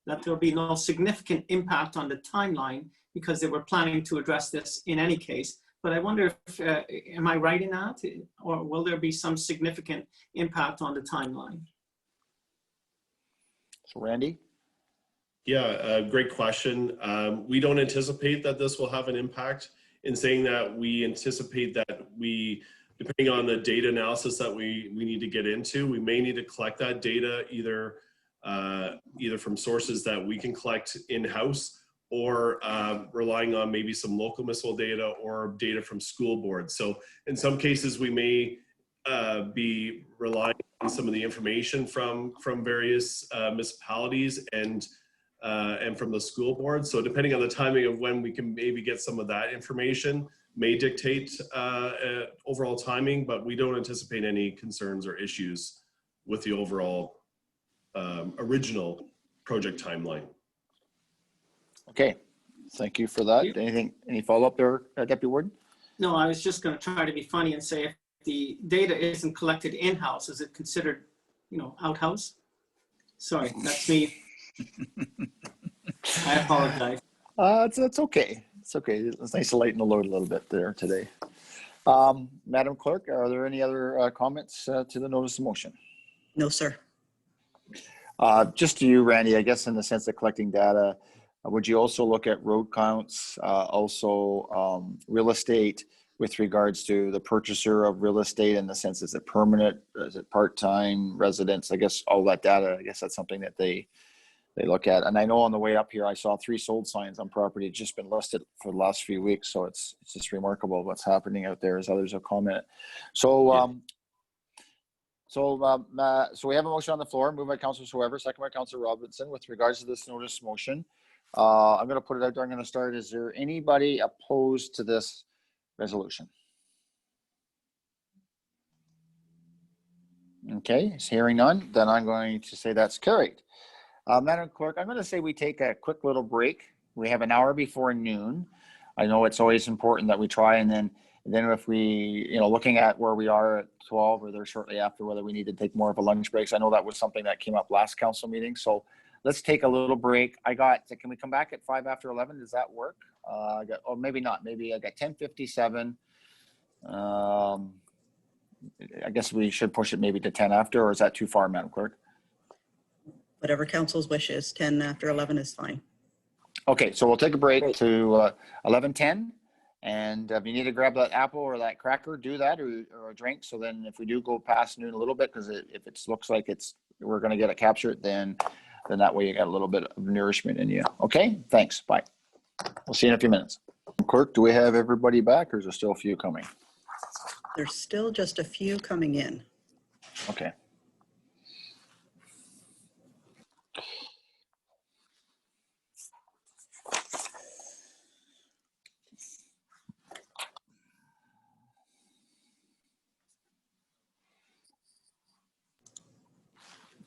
that there'll be no significant impact on the timeline because they were planning to address this in any case. But I wonder if, am I right in that? Or will there be some significant impact on the timeline?
So Randy?
Yeah, great question. We don't anticipate that this will have an impact. In saying that, we anticipate that depending on the data analysis that we need to get into, we may need to collect that data either from sources that we can collect in-house or relying on maybe some local municipal data or data from school boards. So in some cases, we may be relying on some of the information from various municipalities and from the school board. So depending on the timing of when we can maybe get some of that information may dictate overall timing, but we don't anticipate any concerns or issues with the overall original project timeline.
Okay, thank you for that. Any follow-up there, Deputy Warden?
No, I was just going to try to be funny and say if the data isn't collected in-house, is it considered, outhouse? Sorry, that's me. I apologize.
It's okay. It's okay. It's nice to lighten the load a little bit there today. Madam Clerk, are there any other comments to the notice of motion?
No, sir.
Just to you, Randy, I guess in the sense of collecting data, would you also look at road counts, also real estate with regards to the purchaser of real estate in the sense, is it permanent, is it part-time residents? I guess all that data, I guess that's something that they look at. And I know on the way up here, I saw 3 sold signs on property just been listed for the last few weeks. So it's just remarkable what's happening out there, as others have commented. So, so we have a motion on the floor, moved by Councillor Schweber, second by Councillor Robinson, with regards to this notice motion. I'm going to put it out there. I'm going to start. Is there anybody opposed to this resolution? Okay, hearing none, then I'm going to say that's carried. Madam Clerk, I'm going to say we take a quick little break. We have an hour before noon. I know it's always important that we try, and then if we, looking at where we are at 12 or there shortly after, whether we need to take more of a lunch breaks. I know that was something that came up last council meeting. So let's take a little break. Can we come back at 5 after 11? Does that work? Or maybe not. Maybe I got 10:57. I guess we should push it maybe to 10 after, or is that too far, Madam Clerk?
Whatever council's wish is. 10 after 11 is fine.
Okay, so we'll take a break to 11:10. And if you need to grab that apple or that cracker, do that, or a drink. So then if we do go past noon a little bit, because if it looks like we're going to get it captured, then that way you got a little bit of nourishment in you. Okay, thanks. Bye. We'll see you in a few minutes. Clerk, do we have everybody back, or is there still a few coming?
There's still just a few coming in.
Okay.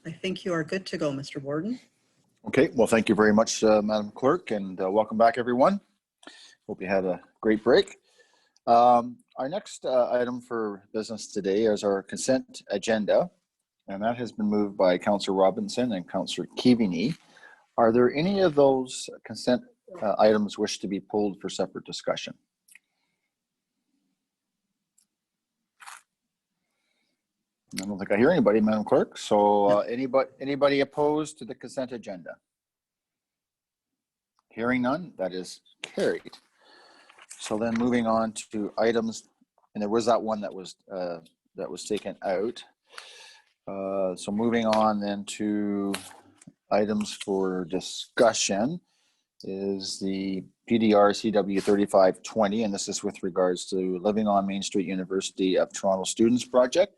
I think you are good to go, Mr. Warden.
Okay, well, thank you very much, Madam Clerk, and welcome back, everyone. Hope you had a great break. Our next item for business today is our consent agenda, and that has been moved by Councillor Robinson and Councillor Keaveney. Are there any of those consent items wish to be pulled for separate discussion? I don't think I hear anybody, Madam Clerk. So anybody opposed to the consent agenda? Hearing none, that is carried. So then moving on to items, and there was that one that was taken out. So moving on then to items for discussion is the PDR CW 3520, and this is with regards to Living on Main Street University of Toronto Students Project.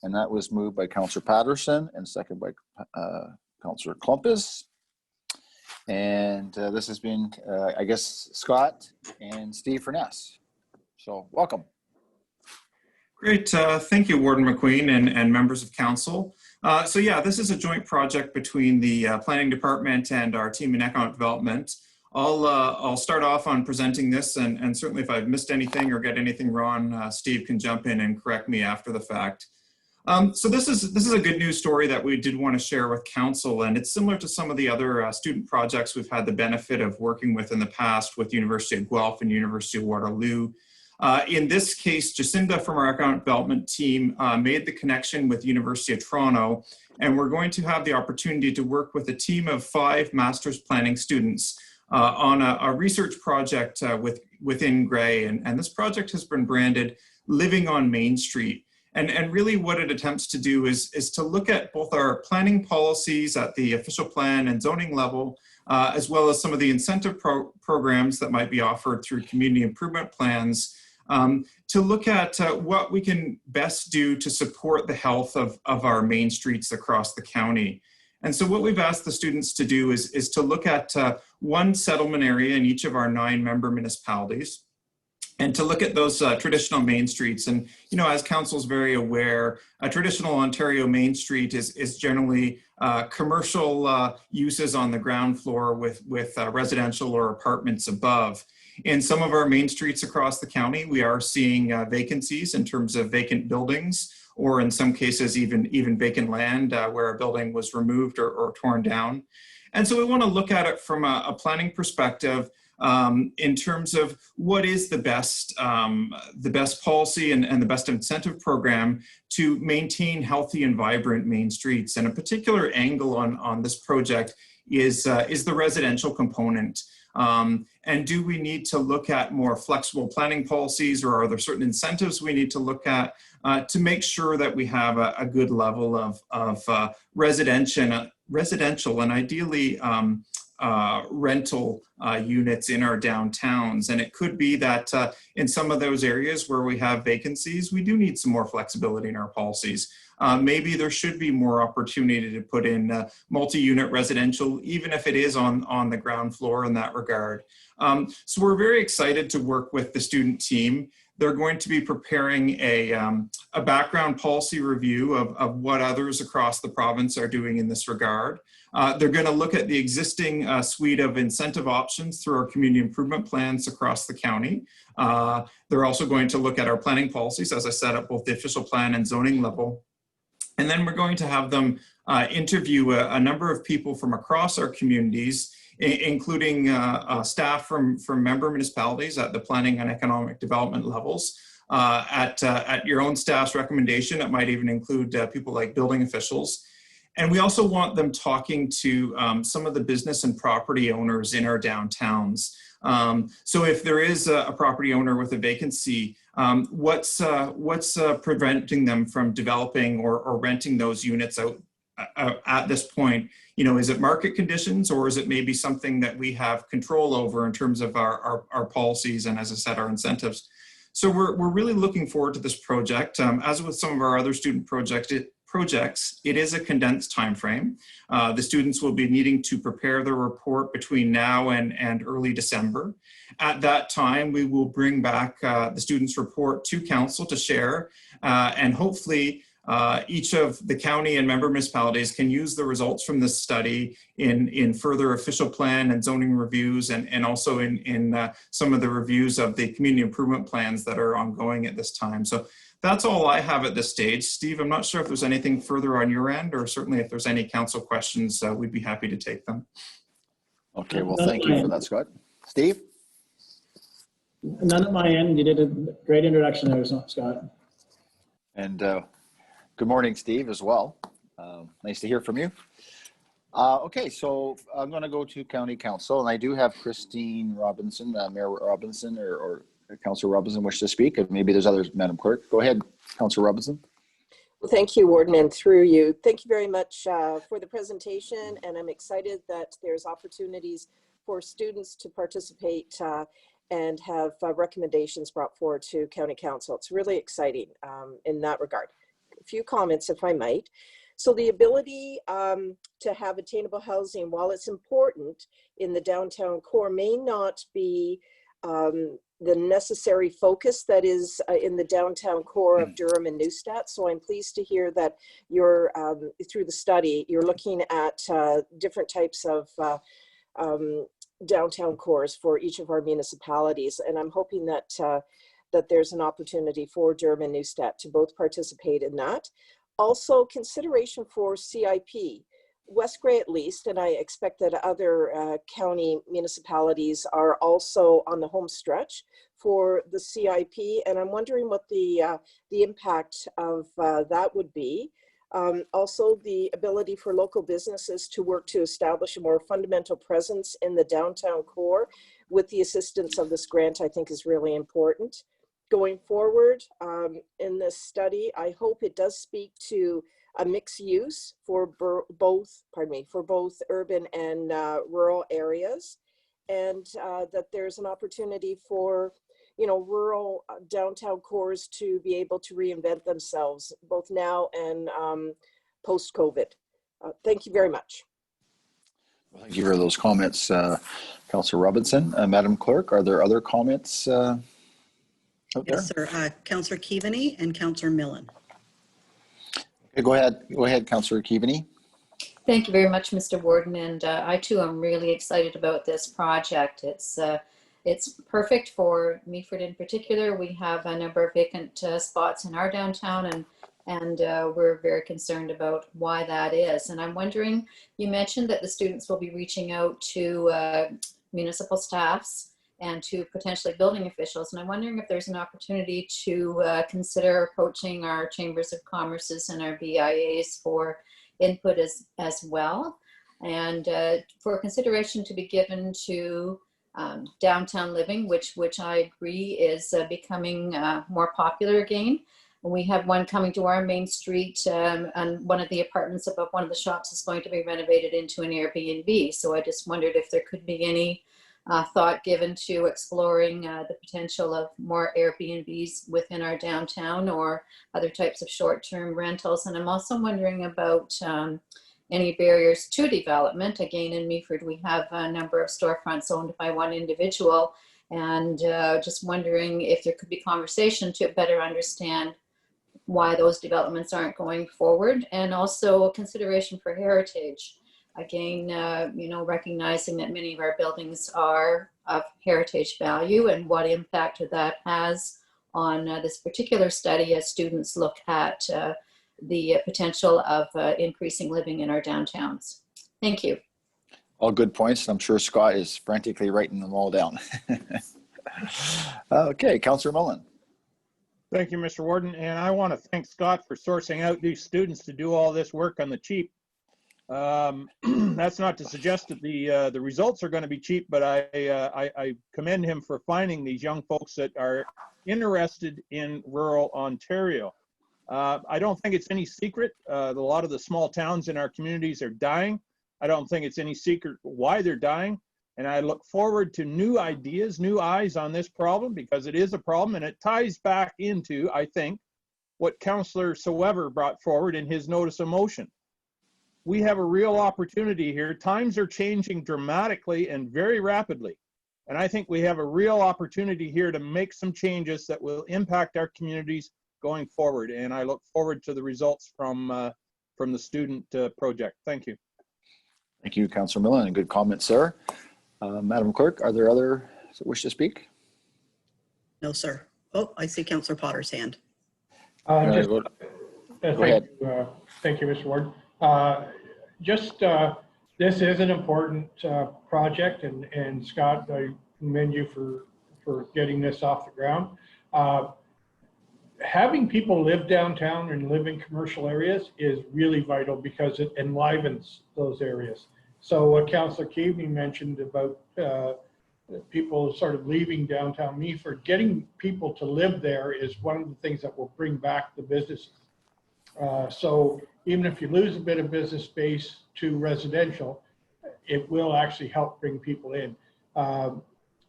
And that was moved by Councillor Patterson and second by Councillor Klumpus. And this has been, I guess, Scott and Steve Furness. So welcome.
Great. Thank you, Warden McQueen and members of council. So yeah, this is a joint project between the planning department and our team in economic development. I'll start off on presenting this, and certainly if I've missed anything or get anything wrong, Steve can jump in and correct me after the fact. So this is a good news story that we did want to share with council, and it's similar to some of the other student projects we've had the benefit of working with in the past with University of Guelph and University of Waterloo. In this case, Jacinda from our economic development team made the connection with University of Toronto, and we're going to have the opportunity to work with a team of 5 master's planning students on a research project within Grey, and this project has been branded Living on Main Street. And really what it attempts to do is to look at both our planning policies at the official plan and zoning level, as well as some of the incentive programs that might be offered through community improvement plans, to look at what we can best do to support the health of our main streets across the county. And so what we've asked the students to do is to look at one settlement area in each of our 9 member municipalities, and to look at those traditional main streets. And, as council is very aware, a traditional Ontario main street is generally commercial uses on the ground floor with residential or apartments above. In some of our main streets across the county, we are seeing vacancies in terms of vacant buildings, or in some cases even vacant land where a building was removed or torn down. And so we want to look at it from a planning perspective, in terms of what is the best policy and the best incentive program to maintain healthy and vibrant main streets. And a particular angle on this project is the residential component. And do we need to look at more flexible planning policies, or are there certain incentives we need to look at to make sure that we have a good level of residential residential and ideally rental units in our downtowns. And it could be that in some of those areas where we have vacancies, we do need some more flexibility in our policies. Maybe there should be more opportunity to put in multi-unit residential, even if it is on the ground floor in that regard. So we're very excited to work with the student team. They're going to be preparing a background policy review of what others across the province are doing in this regard. They're going to look at the existing suite of incentive options through our community improvement plans across the county. They're also going to look at our planning policies, as I said, at both the official plan and zoning level. And then we're going to have them interview a number of people from across our communities, including staff from member municipalities at the planning and economic development levels. At your own staff's recommendation, it might even include people like building officials. And we also want them talking to some of the business and property owners in our downtowns. So if there is a property owner with a vacancy, what's preventing them from developing or renting those units out at this point? You know, is it market conditions, or is it maybe something that we have control over in terms of our policies and, as I said, our incentives? So we're really looking forward to this project. As with some of our other student projects, it is a condensed time frame. The students will be needing to prepare their report between now and early December. At that time, we will bring back the students' report to council to share, and hopefully each of the county and member municipalities can use the results from this study in further official plan and zoning reviews, and also in some of the reviews of the community improvement plans that are ongoing at this time. So that's all I have at this stage. Steve, I'm not sure if there's anything further on your end, or certainly if there's any council questions, we'd be happy to take them.
Okay, well, thank you for that, Scott. Steve?
None at my end. You did a great introduction there, Scott.
And good morning, Steve, as well. Nice to hear from you. Okay, so I'm going to go to County Council, and I do have Christine Robinson, Mayor Robinson, or Councillor Robinson wish to speak, and maybe there's others, Madam Clerk. Go ahead, Councillor Robinson.
Well, thank you, Warden, and through you. Thank you very much for the presentation, and I'm excited that there's opportunities for students to participate and have recommendations brought forward to County Council. It's really exciting in that regard. A few comments, if I might. So the ability to have attainable housing, while it's important in the downtown core, may not be the necessary focus that is in the downtown core of Durham and Neustadt. So I'm pleased to hear that you're, through the study, you're looking at different types of downtown cores for each of our municipalities. And I'm hoping that, that there's an opportunity for Durham and Neustadt to both participate in that. Also, consideration for CIP. West Grey at least, and I expect that other county municipalities are also on the home stretch for the CIP, and I'm wondering what the impact of that would be. Also, the ability for local businesses to work to establish a more fundamental presence in the downtown core with the assistance of this grant, I think is really important. Going forward in this study, I hope it does speak to a mixed use for both urban and rural areas, and that there's an opportunity for, you know, rural downtown cores to be able to reinvent themselves both now and post-COVID. Thank you very much.
Well, thank you for those comments, Councillor Robinson. Madam Clerk, are there other comments out there?
Yes, sir. Councillor Keaveney and Councillor Millen.
Okay, go ahead, Councillor Keaveney.
Thank you very much, Mr. Warden, and I too am really excited about this project. It's perfect for Meaford in particular. We have a number of vacant spots in our downtown, and we're very concerned about why that is. And I'm wondering, you mentioned that the students will be reaching out to municipal staffs and to potentially building officials. And I'm wondering if there's an opportunity to consider approaching our chambers of commerces and our BIAs for input as well. And for consideration to be given to downtown living, which I agree is becoming more popular again. We have one coming to our main street, and one of the apartments above one of the shops is going to be renovated into an Airbnb. So I just wondered if there could be any thought given to exploring the potential of more Airbnbs within our downtown or other types of short-term rentals. And I'm also wondering about any barriers to development. Again, in Meaford, we have a number of storefronts owned by one individual, and just wondering if there could be conversation to better understand why those developments aren't going forward, and also a consideration for heritage. Again, recognizing that many of our buildings are of heritage value, and what impact that has on this particular study as students look at the potential of increasing living in our downtowns. Thank you.
All good points. I'm sure Scott is frantically writing them all down. Okay, Councillor Mullen.
Thank you, Mr. Warden. And I want to thank Scott for sourcing out these students to do all this work on the cheap. That's not to suggest that the results are going to be cheap, but I commend him for finding these young folks that are interested in rural Ontario. I don't think it's any secret. A lot of the small towns in our communities are dying. I don't think it's any secret why they're dying. And I look forward to new ideas, new eyes on this problem, because it is a problem, and it ties back into, I think, what Councillor Soever brought forward in his notice of motion. We have a real opportunity here. Times are changing dramatically and very rapidly. And I think we have a real opportunity here to make some changes that will impact our communities going forward. And I look forward to the results from the student project. Thank you.
Thank you, Councillor Millen, and good comment, sir. Madam Clerk, are there others that wish to speak?
No, sir. Oh, I see Councillor Potter's hand.
Thank
Go ahead.
Thank you, Mr. Ward. This is an important project, and Scott, I commend you for getting this off the ground. Having people live downtown and live in commercial areas is really vital because it enlivens those areas. So what Councillor Keaveney mentioned about people sort of leaving downtown Meaford, getting people to live there is one of the things that will bring back the businesses. So even if you lose a bit of business space to residential, it will actually help bring people in.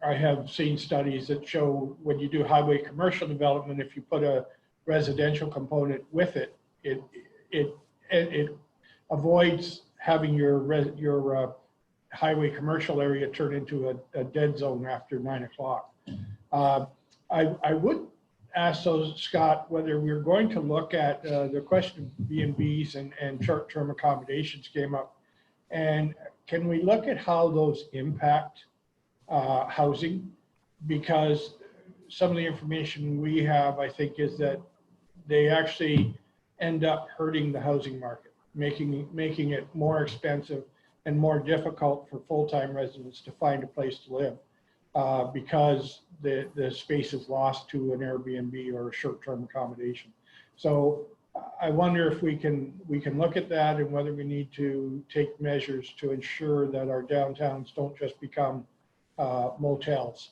I have seen studies that show when you do highway commercial development, if you put a residential component with it, it avoids having your highway commercial area turn into a dead zone after 9 o'clock. I would ask those, Scott, whether we're going to look at the question of B&Bs and short-term accommodations came up. And can we look at how those impact housing? Because some of the information we have, I think, is that they actually end up hurting the housing market, making it more expensive and more difficult for full-time residents to find a place to live because the space is lost to an Airbnb or a short-term accommodation. So I wonder if we can look at that and whether we need to take measures to ensure that our downtowns don't just become motels.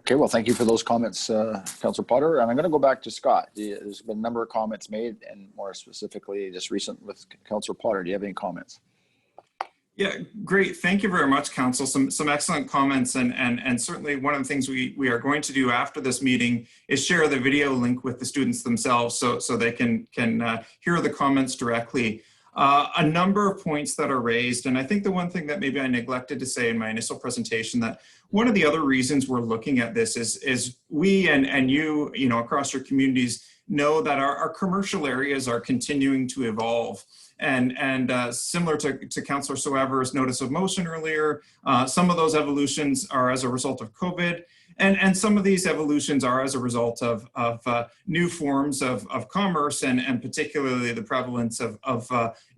Okay, well, thank you for those comments, Councillor Potter. And I'm going to go back to Scott. There's been a number of comments made, and more specifically, just recent with Councillor Potter. Do you have any comments?
Yeah, great. Thank you very much, Council. Some excellent comments, and certainly one of the things we are going to do after this meeting is share the video link with the students themselves, so they can hear the comments directly. A number of points that are raised, and I think the one thing that maybe I neglected to say in my initial presentation, that one of the other reasons we're looking at this is we and you across your communities know that our commercial areas are continuing to evolve. And similar to Councillor Soever's notice of motion earlier, some of those evolutions are as a result of COVID, and some of these evolutions are as a result of new forms of commerce and particularly the prevalence of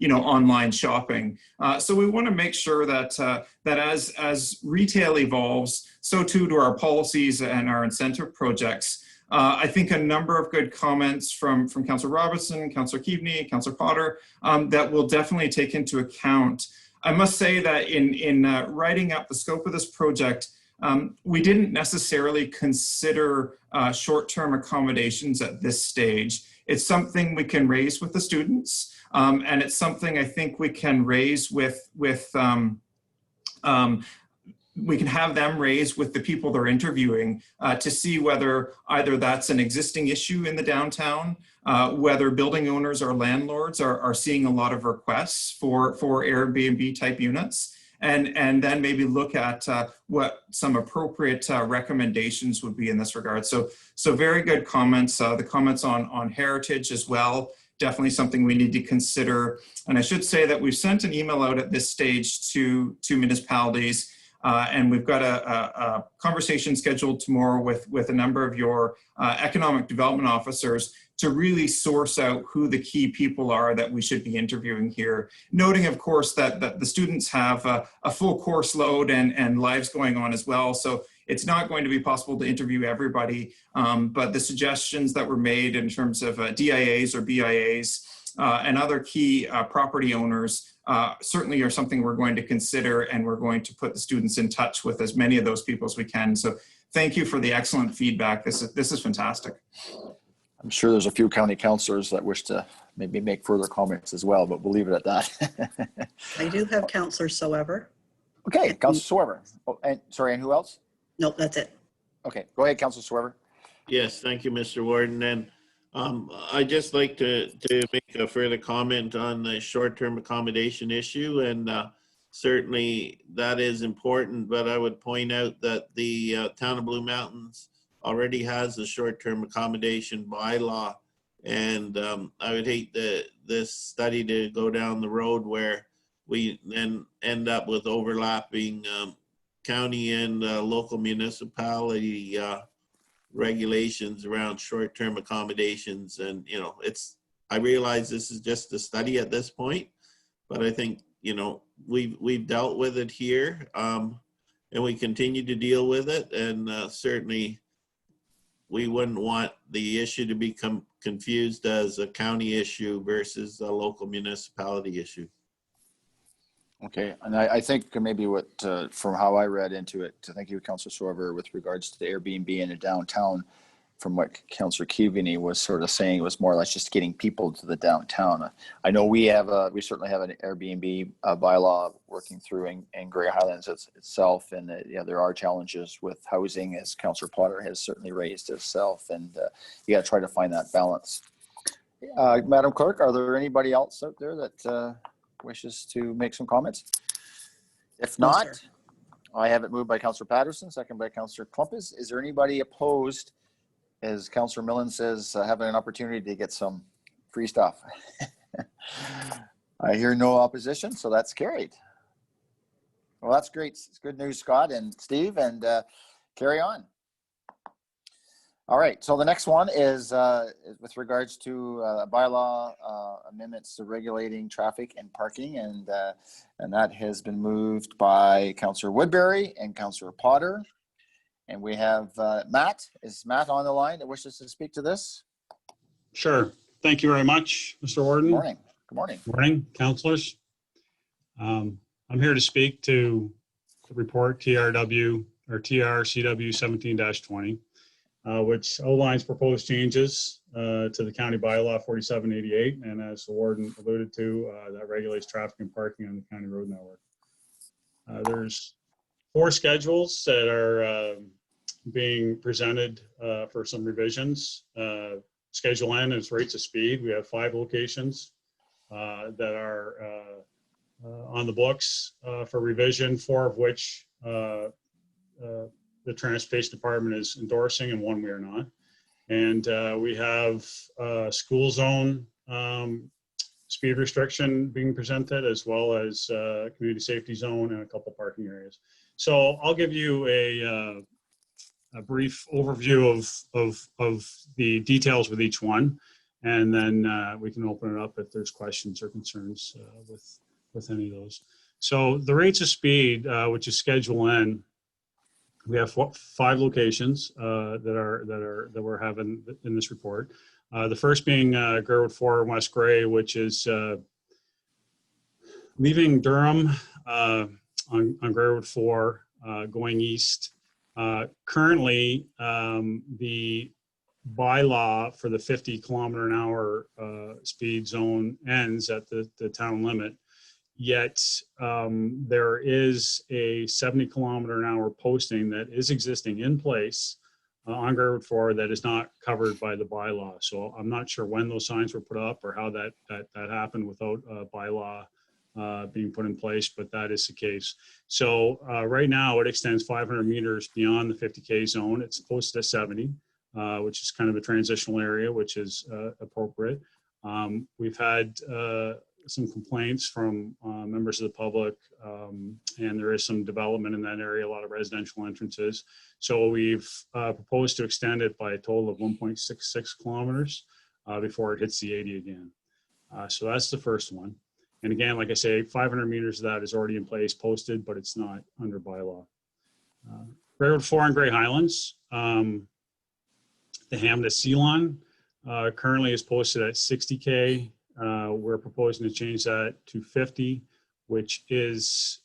online shopping. So we want to make sure that as retail evolves, so too do our policies and our incentive projects. I think a number of good comments from Councillor Robertson, Councillor Keaveney, Councillor Potter that we'll definitely take into account. I must say that in writing up the scope of this project, We didn't necessarily consider short-term accommodations at this stage. It's something we can raise with the students, and it's something I think we can raise we can have them raise with the people they're interviewing to see whether either that's an existing issue in the downtown, whether building owners or landlords are seeing a lot of requests for Airbnb type units, and then maybe look at what some appropriate recommendations would be in this regard. So very good comments. The comments on heritage as well, definitely something we need to consider. And I should say that we've sent an email out at this stage to municipalities. And we've got a conversation scheduled tomorrow with a number of your economic development officers to really source out who the key people are that we should be interviewing here. Noting, of course, that the students have a full course load and lives going on as well. So it's not going to be possible to interview everybody, but the suggestions that were made in terms of DIAs or BIAs and other key property owners certainly are something we're going to consider, and we're going to put the students in touch with as many of those people as we can. So thank you for the excellent feedback. This is fantastic.
I'm sure there's a few county councillors that wish to maybe make further comments as well, but we'll leave it at that.
I do have councillors, however.
Okay, Councillor Swerver. Oh, and sorry, and who else?
Nope, that's it.
Okay, go ahead, Councillor Swerver.
Yes, thank you, Mr. Warden. And I'd just like to make a further comment on the short-term accommodation issue, and certainly that is important, but I would point out that the Town of Blue Mountains already has a short-term accommodation bylaw, and I would hate this study to go down the road where we then end up with overlapping county and local municipality regulations around short-term accommodations. And I realize this is just a study at this point, but I think we've dealt with it here, and we continue to deal with it, and certainly we wouldn't want the issue to become confused as a county issue versus a local municipality issue.
Okay, and I think maybe what, from how I read into it, thank you, Councillor Swerver, with regards to the Airbnb in the downtown, from what Councillor Keaveney was sort of saying, it was more or less just getting people to the downtown. I know we certainly have an Airbnb bylaw working through in Grey Highlands itself, and there are challenges with housing, as Councillor Potter has certainly raised itself, and you got to try to find that balance. Madam Clerk, are there anybody else out there that wishes to make some comments? If not, I have it moved by Councillor Patterson, second by Councillor Klumpus. Is there anybody opposed, as Councillor Millen says, having an opportunity to get some free stuff? I hear no opposition, so that's carried. Well, that's great. It's good news, Scott and Steve, and carry on. All right, so the next one is with regards to bylaw amendments to regulating traffic and parking, and that has been moved by Councillor Woodbury and Councillor Potter. And we have Matt. Is Matt on the line that wishes to speak to this?
Sure. Thank you very much, Mr. Warden.
Good morning. Good morning.
Good morning, councilors. I'm here to speak to the report TRCW 17-20. Which outlines proposed changes to the county bylaw 4788, and as the warden alluded to, that regulates traffic and parking on the county road network. There's 4 schedules that are being presented for some revisions. Schedule N is rates of speed. We have 5 locations that are on the books for revision, 4 of which the Transportation Department is endorsing, and 1 we are not. And we have school zone speed restriction being presented, as well as community safety zone and a couple parking areas. So I'll give you a brief overview of the details with each one, and then we can open it up if there's questions or concerns with any of those. So the rates of speed, which is Schedule N, we have 5 locations that we're having in this report. The first being Greywood 4 and West Grey, which is leaving Durham on Greywood 4, going east Currently, the bylaw for the 50-kilometer-an-hour speed zone ends at the town limit. Yet there is a 70-kilometer-an-hour posting that is existing in place on Grey Road 4 that is not covered by the bylaw. So I'm not sure when those signs were put up or how that happened without a bylaw being put in place, but that is the case. So right now it extends 500 meters beyond the 50K zone. It's posted at 70, which is kind of a transitional area, which is appropriate. We've had some complaints from members of the public, and there is some development in that area, a lot of residential entrances. So we've proposed to extend it by a total of 1.66 kilometers before it hits the 80 again. So that's the first one. And again, like I say, 500 meters of that is already in place, posted, but it's not under bylaw. Grey Road 4 and Grey Highlands, the hamlet of Ceylon currently is posted at 60K. We're proposing to change that to 50, which is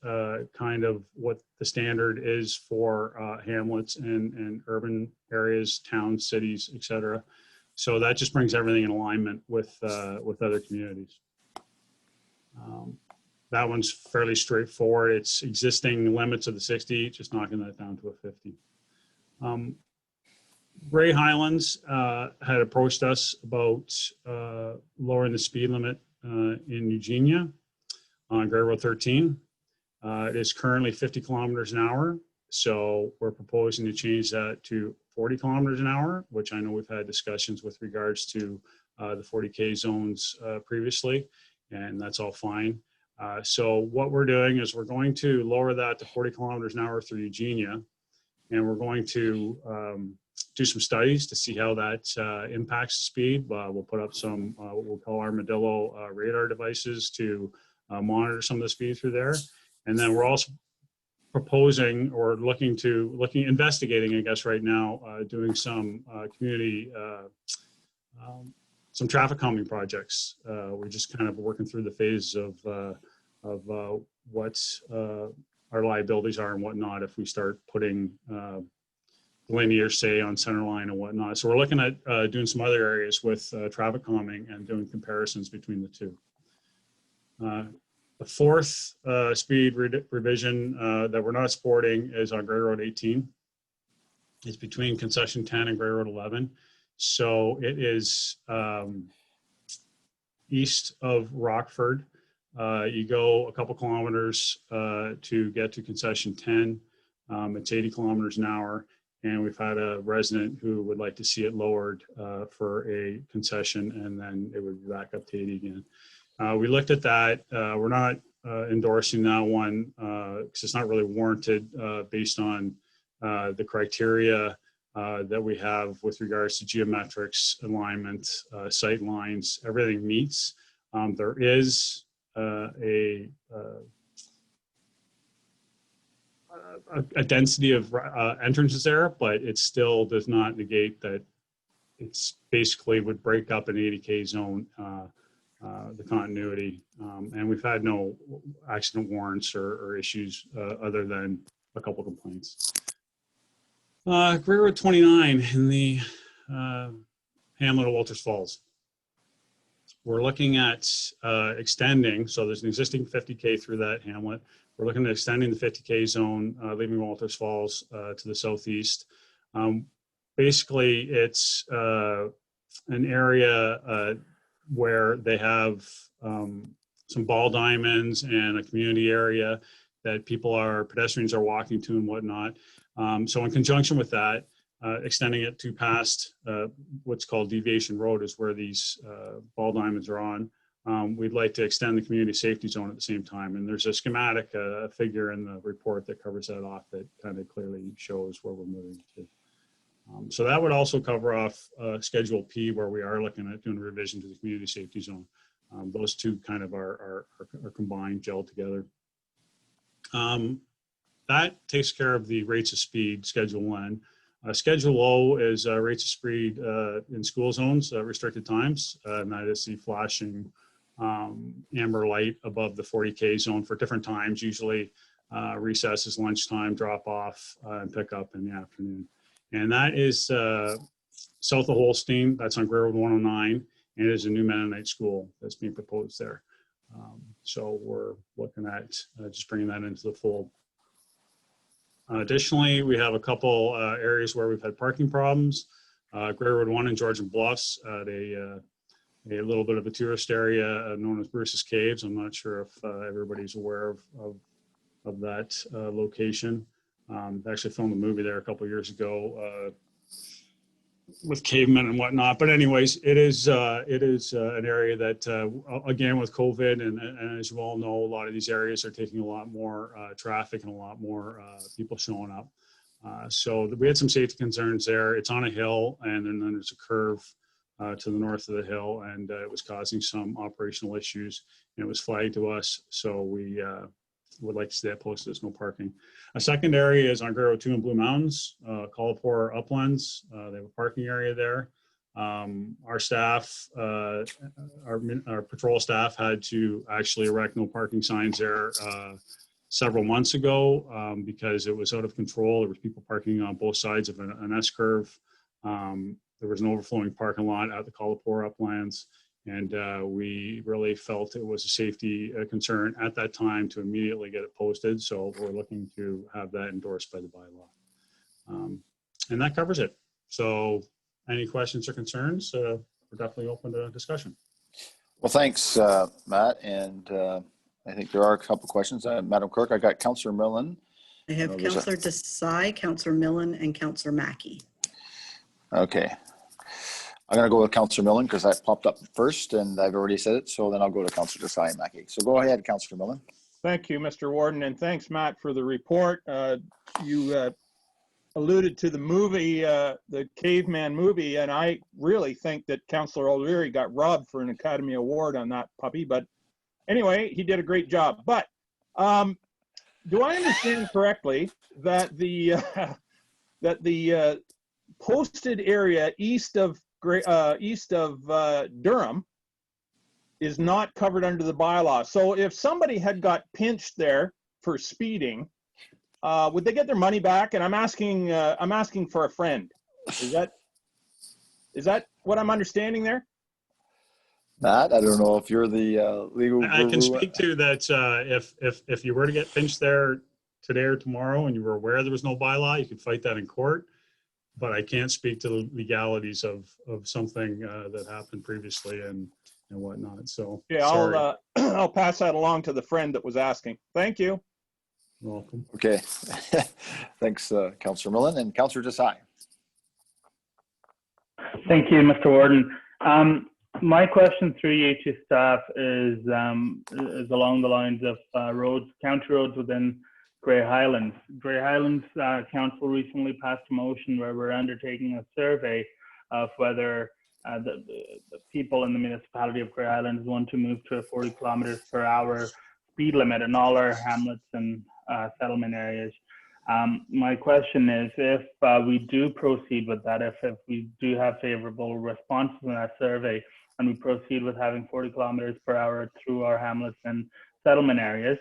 kind of what the standard is for hamlets and urban areas, towns, cities, etc. So that just brings everything in alignment with other communities. That one's fairly straightforward. It's existing limits of the 60, just knocking that down to a 50. Grey Highlands had approached us about lowering the speed limit in Eugenia on Grey Road 13. It is currently 50 kilometers an hour. So we're proposing to change that to 40 kilometers an hour, which I know we've had discussions with regards to the 40K zones previously, and that's all fine. So what we're doing is we're going to lower that to 40 kilometers an hour through Eugenia, and we're going to do some studies to see how that impacts speed. We'll put up some what we'll call armadillo radar devices to monitor some of the speed through there. And then we're also proposing or investigating, I guess right now, doing some community, some traffic calming projects. We're just kind of working through the phases of what our liabilities are and whatnot if we start putting linear, say, on center line and whatnot. So we're looking at doing some other areas with traffic calming and doing comparisons between the two. The fourth speed revision that we're not supporting is on Grey Road 18. It's between concession 10 and Grey Road 11. So it is east of Rockford. You go a couple kilometers to get to concession 10. It's 80 kilometers an hour. And we've had a resident who would like to see it lowered for a concession, and then it would be back up to 80 again. We looked at that. We're not endorsing that one because it's not really warranted based on the criteria that we have with regards to geometrics, alignment, sight lines, everything meets. There is a density of entrances there, but it still does not negate that it's basically would break up an 80K zone, the continuity. And we've had no accident warrants or issues other than a couple complaints. Grey Road 29 in the hamlet of Walters Falls. We're looking at extending, so there's an existing 50K through that hamlet. We're looking at extending the 50K zone, leaving Walters Falls to the southeast. Basically, it's an area where they have some ball diamonds and a community area that pedestrians are walking to and whatnot. So in conjunction with that, extending it to past what's called Deviation Road is where these ball diamonds are on. We'd like to extend the community safety zone at the same time. And there's a schematic, a figure in the report that covers that off that kind of clearly shows where we're moving to. So that would also cover off Schedule P, where we are looking at doing a revision to the community safety zone. Those two kind of are combined, gelled together. That takes care of the rates of speed, Schedule 1. Schedule O is rates of speed in school zones, restricted times, and that is the flashing amber light above the 40K zone for different times, usually recesses, lunchtime, drop off, and pick up in the afternoon. And that is south of Holstein. That's on Grey Road 109, and it is a new Mennonite school that's being proposed there. So we're looking at just bringing that into the fold. Additionally, we have a couple areas where we've had parking problems. Grey Road 1 in Georgian Bluffs at a little bit of a tourist area known as Bruce's Caves. I'm not sure if everybody's aware of that location. I actually filmed a movie there a couple of years ago with cavemen and whatnot. But anyways, it is an area that, again, with COVID and as you all know, a lot of these areas are taking a lot more traffic and a lot more people showing up. So we had some safety concerns there. It's on a hill, and then there's a curve to the north of the hill, and it was causing some operational issues, and it was flagged to us. So we would like to see that posted as no parking. A second area is on Grey Road 2 in Blue Mountains, Collapore Uplands. They have a parking area there. Our staff, our patrol staff had to actually erect no parking signs there several months ago because it was out of control. There was people parking on both sides of an S-curve. There was an overflowing parking lot at the Collapore Uplands, and we really felt it was a safety concern at that time to immediately get it posted. So we're looking to have that endorsed by the bylaw. And that covers it. So any questions or concerns, we're definitely open to discussion.
Well, thanks, Matt. And I think there are a couple questions. Madam Clerk, I got Councillor Millen.
I have Councillor Desai, Councillor Millen, and Councillor Mackey.
Okay. I'm going to go with Councillor Millen because that popped up first and I've already said it. So then I'll go to Councillor Desai and Mackey. So go ahead, Councillor Millen.
Thank you, Mr. Warden, and thanks, Matt, for the report. You alluded to the movie, the Caveman movie, and I really think that Councillor O'Leary got robbed for an Academy Award on that puppy. But anyway, he did a great job. But do I understand correctly that the posted area east of Durham is not covered under the bylaw? So if somebody had got pinched there for speeding, would they get their money back? And I'm asking for a friend. Is that what I'm understanding there?
Matt, I don't know if you're the legal.
I can speak to that. If you were to get pinched there today or tomorrow and you were aware there was no bylaw, you could fight that in court. But I can't speak to the legalities of something that happened previously and whatnot. So
yeah,
sorry.
I'll pass that along to the friend that was asking. Thank you.
You're welcome.
Okay. Thanks, Councillor Millen and Councillor Desai.
Thank you, Mr. Warden. My question through you to staff is along the lines of county roads within Grey Highlands. Grey Highlands Council recently passed a motion where we're undertaking a survey of whether the people in the municipality of Grey Highlands want to move to a 40 kilometers per hour speed limit in all our hamlets and settlement areas. My question is, if we do proceed with that, if we do have favorable responses in that survey and we proceed with having 40 kilometers per hour through our hamlets and settlement areas,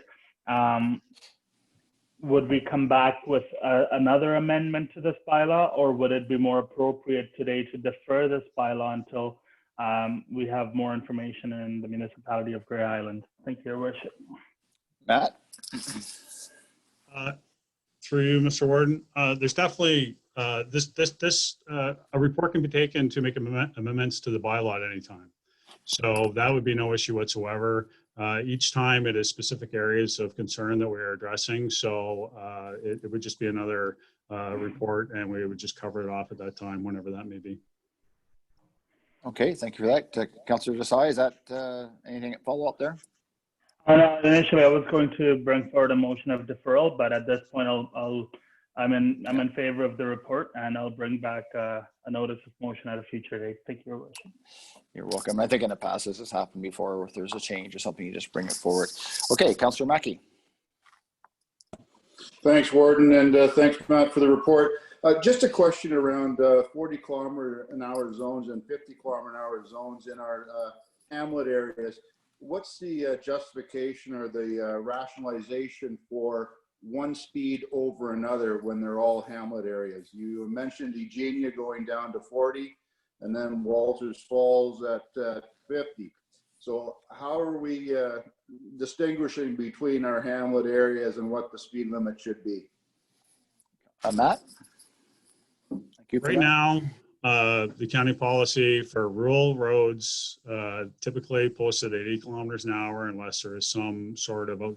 would we come back with another amendment to this bylaw, or would it be more appropriate today to defer this bylaw until we have more information in the municipality of Grey Island? Thank you, Your Worship.
Matt?
Through you, Mr. Warden, there's definitely a report can be taken to make amendments to the bylaw at any time. So that would be no issue whatsoever. Each time it is specific areas of concern that we are addressing. So it would just be another report and we would just cover it off at that time, whenever that may be.
Okay, thank you for that. Councillor Desai, is that anything follow up there?
Initially, I was going to bring forward a motion of deferral, but at this point, I'm in favor of the report, and I'll bring back a notice of motion at a future date. Thank you, Your Worship.
You're welcome. I think in the past this has happened before. If there's a change or something, you just bring it forward. Okay, Councillor Mackey.
Thanks, Warden, and thanks, Matt, for the report. Just a question around 40 km/h zones and 50 km/h zones in our hamlet areas. What's the justification or the rationalization for one speed over another when they're all hamlet areas? You mentioned Eugenia going down to 40 and then Walters Falls at 50. So how are we distinguishing between our hamlet areas and what the speed limit should be?
Matt? Thank you for
Right
that.
now, the county policy for rural roads typically posted at 80 kilometers an hour unless there is some sort of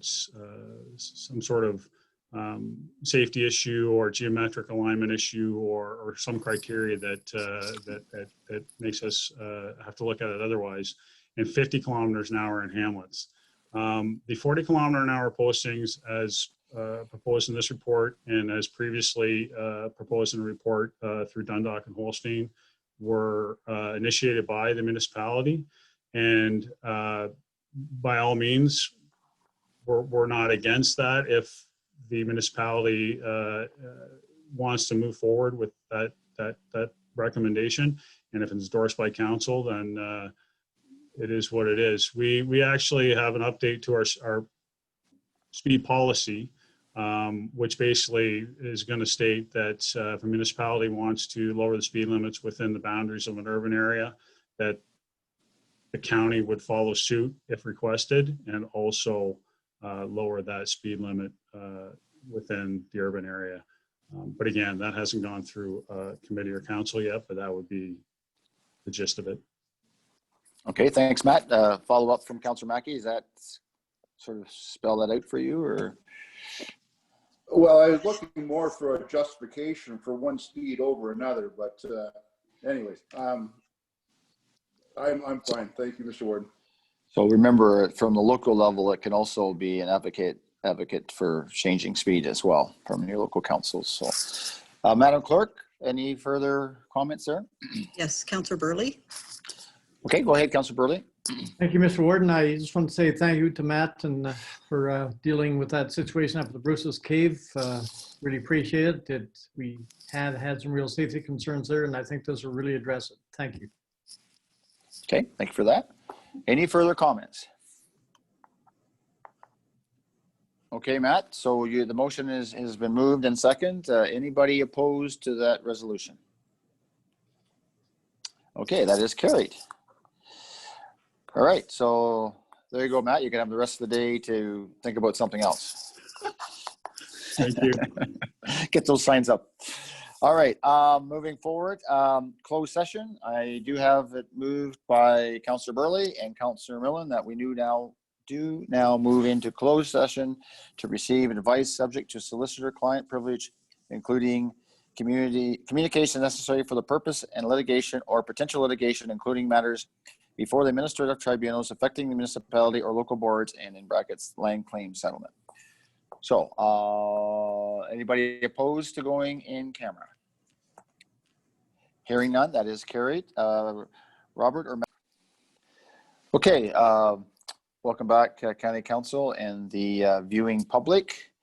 safety issue or geometric alignment issue or some criteria that makes us have to look at it otherwise, and 50 kilometers an hour in hamlets. The 40 kilometer an hour postings, as proposed in this report and as previously proposed in a report through Dundalk and Holstein, were initiated by the municipality, and by all means we're not against that if the municipality wants to move forward with that recommendation, and if it's endorsed by council, then it is what it is. We actually have an update to our speed policy, which basically is going to state that if a municipality wants to lower the speed limits within the boundaries of an urban area, that the county would follow suit if requested, and also lower that speed limit within the urban area. But again, that hasn't gone through committee or council yet, but that would be the gist of it.
Okay, thanks, Matt. Follow up from Councillor Mackey. Is that sort of spell that out for you, or?
Well, I was looking more for a justification for one speed over another, but anyways, I'm fine. Thank you, Mr. Warden.
So remember, from the local level, it can also be an advocate for changing speed as well from your local councils. So, Madam Clerk, any further comments there?
Yes, Councillor Burley.
Okay, go ahead, Councillor Burley.
Thank you, Mr. Warden. I just want to say thank you to Matt and for dealing with that situation up at the Bruce's Cave. Really appreciate it. We had some real safety concerns there, and I think this will really address it. Thank you.
Okay, thank you for that. Any further comments? Okay, Matt, so the motion has been moved and second. Anybody opposed to that resolution? Okay, that is carried. All right, so there you go, Matt. You can have the rest of the day to think about something else.
Thank you.
Get those signs up. All right, moving forward, closed session. I do have it moved by Councillor Burley and Councillor Millen that we do now move into closed session to receive advice subject to solicitor-client privilege, including communication necessary for the purpose and litigation or potential litigation, including matters before the administrative tribunals affecting the municipality or local boards, and in brackets, land claim settlement. So, anybody opposed to going in camera? Hearing none, that is carried. Robert or Matt? Okay, welcome back, County Council and the viewing public.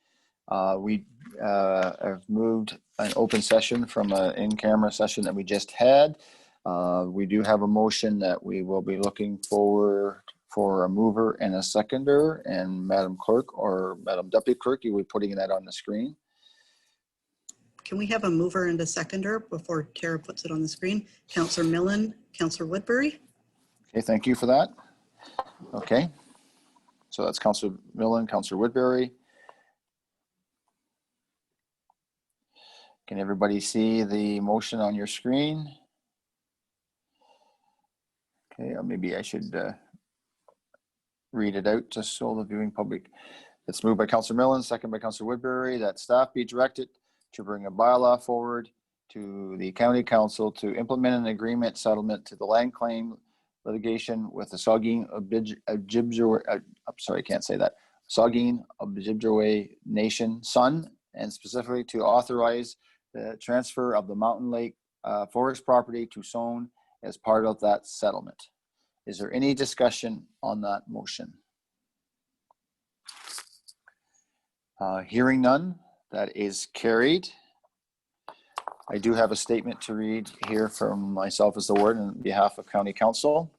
We have moved an open session from an in-camera session that we just had. We do have a motion that we will be looking for a mover and a seconder, and Madam Clerk or Madam Deputy Clerk, you will be putting that on the screen.
Can we have a mover and a seconder before Tara puts it on the screen? Councillor Millen, Councillor Woodbury.
Okay, thank you for that. Okay, so that's Councillor Millen, Councillor Woodbury. Can everybody see the motion on your screen? Okay, or maybe I should read it out just so the viewing public. It's moved by Councillor Millen, second by Councillor Woodbury, that staff be directed to bring a bylaw forward to the County Council to implement an agreement settlement to the land claim litigation with the Saugeen Ojibwe, sorry, I can't say that, Saugeen Ojibwe Nation, Sun, and specifically to authorize the transfer of the Mountain Lake forest property to Sown as part of that settlement. Is there any discussion on that motion? Hearing none, that is carried. I do have a statement to read here from myself as the warden on behalf of County Council.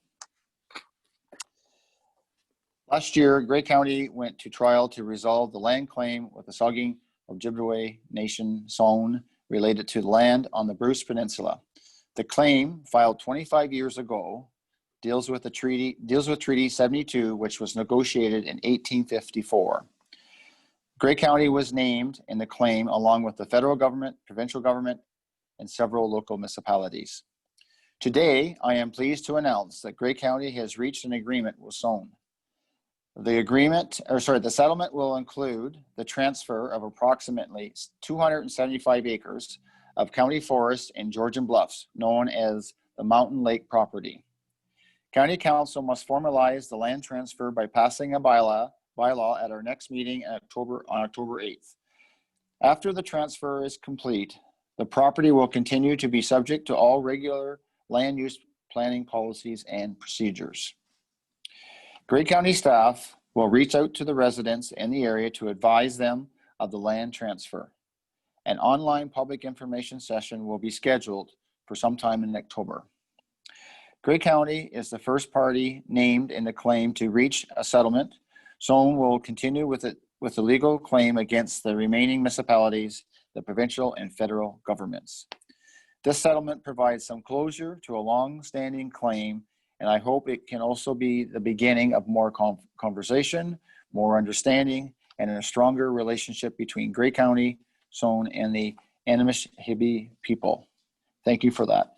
Last year, Grey County went to trial to resolve the land claim with the Saugeen Ojibwe Nation Zone related to land on the Bruce Peninsula. The claim, filed 25 years ago, deals with Treaty 72, which was negotiated in 1854. Grey County was named in the claim along with the federal government, provincial government, and several local municipalities. Today, I am pleased to announce that Grey County has reached an agreement with Sown. The settlement will include the transfer of approximately 275 acres of county forest in Georgian Bluffs, known as the Mountain Lake property. County Council must formalize the land transfer by passing a bylaw at our next meeting on October 8th. After the transfer is complete, the property will continue to be subject to all regular land use planning policies and procedures. Grey County staff will reach out to the residents in the area to advise them of the land transfer. An online public information session will be scheduled for sometime in October. Grey County is the first party named in the claim to reach a settlement. Sown will continue with the legal claim against the remaining municipalities, the provincial and federal governments. This settlement provides some closure to a long-standing claim, and I hope it can also be the beginning of more conversation, more understanding, and a stronger relationship between Grey County, Sown, and the Anishinaabeg people. Thank you for that.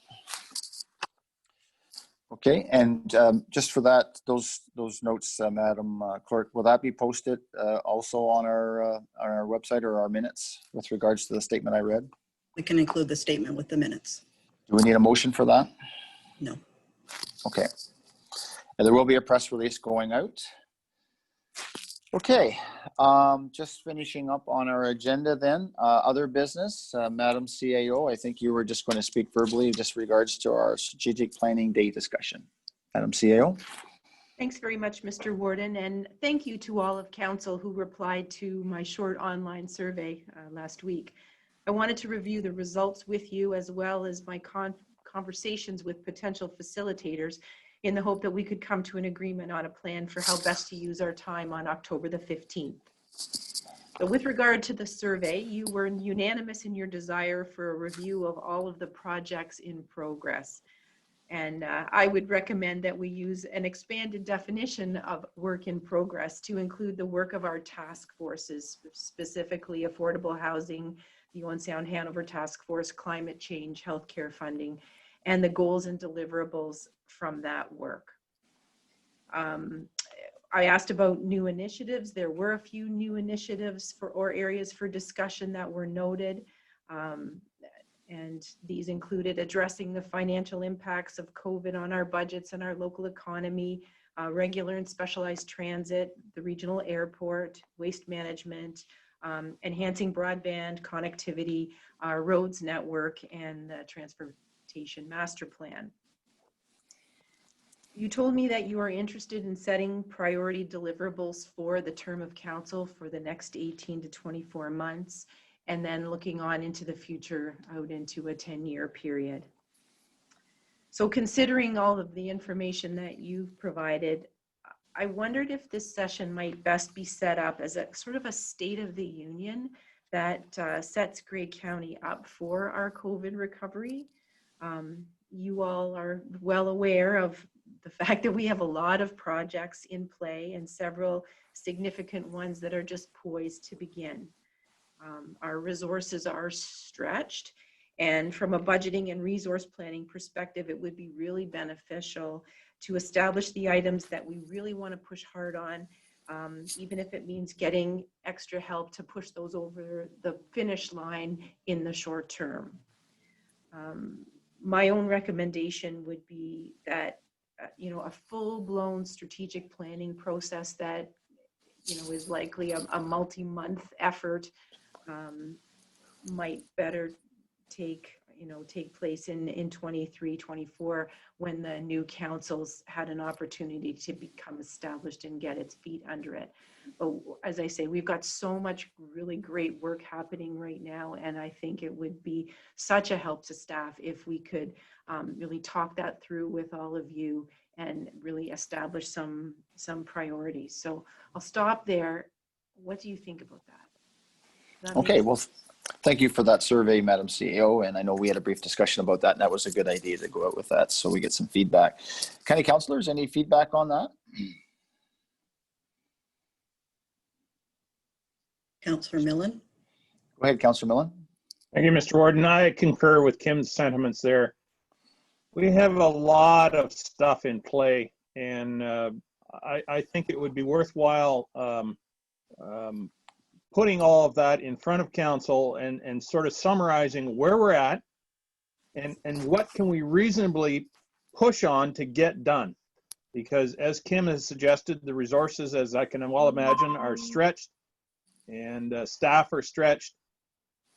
Okay, and just for that, those notes, Madam Clerk, will that be posted also on our website or our minutes with regards to the statement I read?
We can include the statement with the minutes.
Do we need a motion for that?
No.
Okay. And there will be a press release going out. Okay, just finishing up on our agenda then. Other business, Madam CAO, I think you were just going to speak verbally just regards to our strategic planning day discussion. Madam CAO.
Thanks very much, Mr. Warden, and thank you to all of council who replied to my short online survey last week. I wanted to review the results with you as well as my conversations with potential facilitators in the hope that we could come to an agreement on a plan for how best to use our time on October the 15th. So with regard to the survey, you were unanimous in your desire for a review of all of the projects in progress. And I would recommend that we use an expanded definition of work in progress to include the work of our task forces, specifically affordable housing, the Owen Sound Hanover Task Force, climate change, healthcare funding, and the goals and deliverables from that work. I asked about new initiatives. There were a few new initiatives or areas for discussion that were noted. And these included addressing the financial impacts of COVID on our budgets and our local economy, regular and specialized transit, the regional airport, waste management, enhancing broadband connectivity, our roads network, and the transportation master plan. You told me that you are interested in setting priority deliverables for the term of council for the next 18 to 24 months, and then looking on into the future out into a 10-year period. So considering all of the information that you've provided, I wondered if this session might best be set up as a sort of a state of the union that sets Grey County up for our COVID recovery. You all are well aware of the fact that we have a lot of projects in play and several significant ones that are just poised to begin. Our resources are stretched, and from a budgeting and resource planning perspective, it would be really beneficial to establish the items that we really want to push hard on, even if it means getting extra help to push those over the finish line in the short term. My own recommendation would be that a full-blown strategic planning process that is likely a multi-month effort might better take place in 23, 24, when the new councils had an opportunity to become established and get its feet under it. But as I say, we've got so much really great work happening right now, and I think it would be such a help to staff if we could really talk that through with all of you and really establish some priorities. So I'll stop there. What do you think about that? Does that make
Okay,
sense?
well, thank you for that survey, Madam CEO. And I know we had a brief discussion about that, and that was a good idea to go out with that, so we get some feedback. County councillors, any feedback on that?
Councillor Millen.
Go ahead, Councillor Millen.
Thank you, Mr. Warden. I concur with Kim's sentiments there. We have a lot of stuff in play, and I think it would be worthwhile putting all of that in front of council and sort of summarizing where we're at and what can we reasonably push on to get done. Because as Kim has suggested, the resources, as I can well imagine, are stretched, and staff are stretched.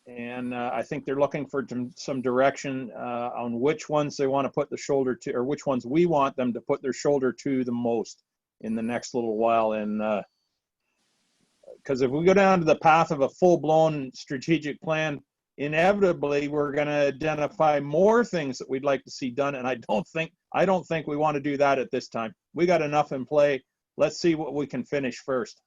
And I think they're looking for some direction on which ones they want to put the shoulder to, or which ones we want them to put their shoulder to the most in the next little while. And because if we go down to the path of a full-blown strategic plan, inevitably we're going to identify more things that we'd like to see done. And I don't think we want to do that at this time. We got enough in play. Let's see what we can finish first.